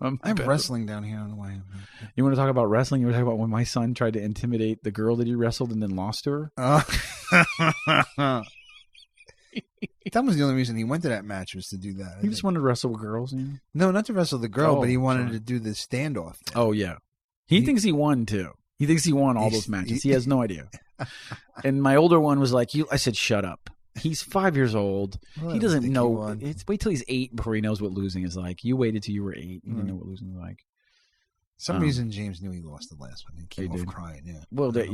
I have wrestling down here on the way. You want to talk about wrestling? You want to talk about when my son tried to intimidate the girl that he wrestled and then lost to her? That was the only reason he went to that match, was to do that. He just wanted to wrestle with girls. Yeah. No, not to wrestle the girl, but he wanted to do the standoff thing. Oh, yeah. He thinks he won, too. He thinks he won all those matches. He has no idea. And my older one was like, I said, shut up. He's 5 years old. He doesn't know. Wait till he's 8 before he knows what losing is like. You waited till you were 8. You didn't know what losing was like. Some reason James knew he lost the last one. He came off crying. Yeah. Well, there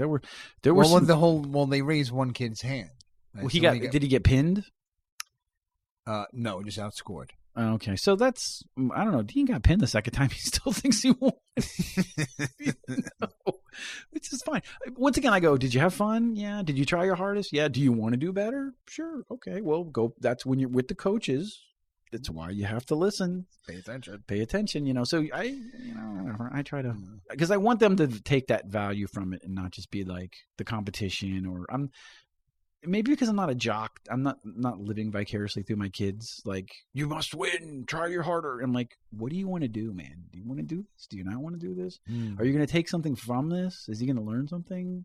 were. They raised one kid's hand. Right? Well, did he get pinned? No, just outscored. Okay, so that's, I don't know. Dean got pinned the second time. He still thinks he won. Which is fine. Once again, I go, did you have fun? Yeah. Did you try your hardest? Yeah. Do you want to do better? Sure. Okay. Well, go. That's when you're with the coaches. That's why you have to listen. Pay attention. So I try to, because I want them to take that value from it and not just be like the competition, or maybe because I'm not a jock, I'm not living vicariously through my kids. Like, you must win, try your harder. I'm like, what do you want to do, man? Do you want to do this? Do you not want to do this? Are you going to take something from this? Is he going to learn something?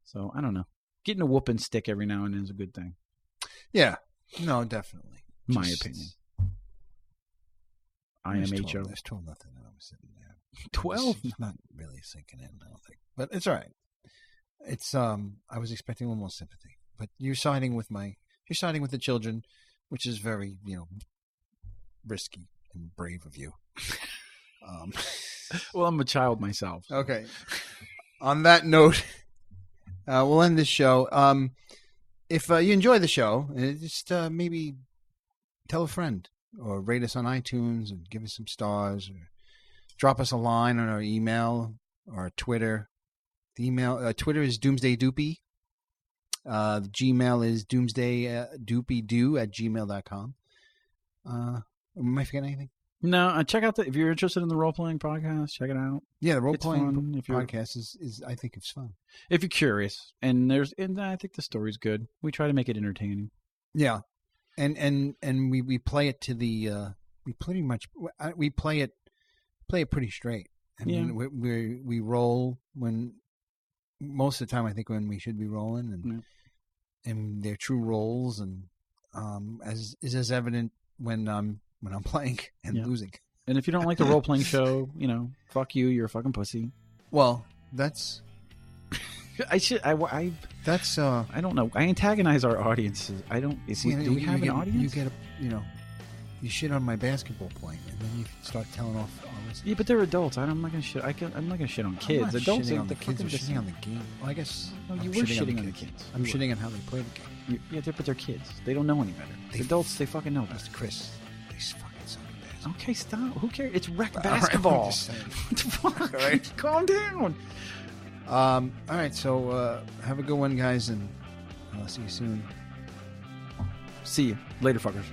So I don't know. Getting a whooping stick every now and then is a good thing. Yeah. No, definitely. My opinion. IMHO. There's 12-0 and I'm sitting there. 12? It's not really sinking in, I don't think. But it's all right. It's I was expecting a little more sympathy. But you're siding with the children, which is very, risky and brave of you. Well, I'm a child myself. So. Okay. On that note, we'll end this show. If you enjoy the show, just maybe tell a friend, or rate us on iTunes and give us some stars, or drop us a line on our email or Twitter. The email, Twitter is doomsdaydoopy. The Gmail is doomsdaydoopydoo@gmail.com. Am I forgetting anything? No, check out if you're interested in the role-playing podcast, check it out. Yeah, the role-playing podcast is I think it's fun. If you're curious, and I think the story's good. We try to make it entertaining. Yeah. And we play it to the we pretty much we play it pretty straight. I mean, we roll when most of the time, I think, when we should be rolling, and they're true rolls, and as evident when I'm playing and losing. And if you don't like the role playing show, fuck you, you're a fucking pussy. Well, that's I don't know. I antagonize our audiences. I don't. Do we have an audience? You shit on my basketball point, and then you start telling off all this. Yeah, but they're adults. I'm not gonna shit. I'm not gonna shit on kids. Adults shitting on the kids. Are shitting on the game. Well, I guess you were shitting on the kids. I'm shitting on how they play the game. But they're kids. They don't know any better. Adults, they fucking know better. Chris, these fucking son of a bitch. Okay, stop. Who cares? It's rec All right, basketball. I'm just saying. What the fuck? All right. Calm down. All right, so have a good one, guys, and I'll see you soon. See you later, fuckers.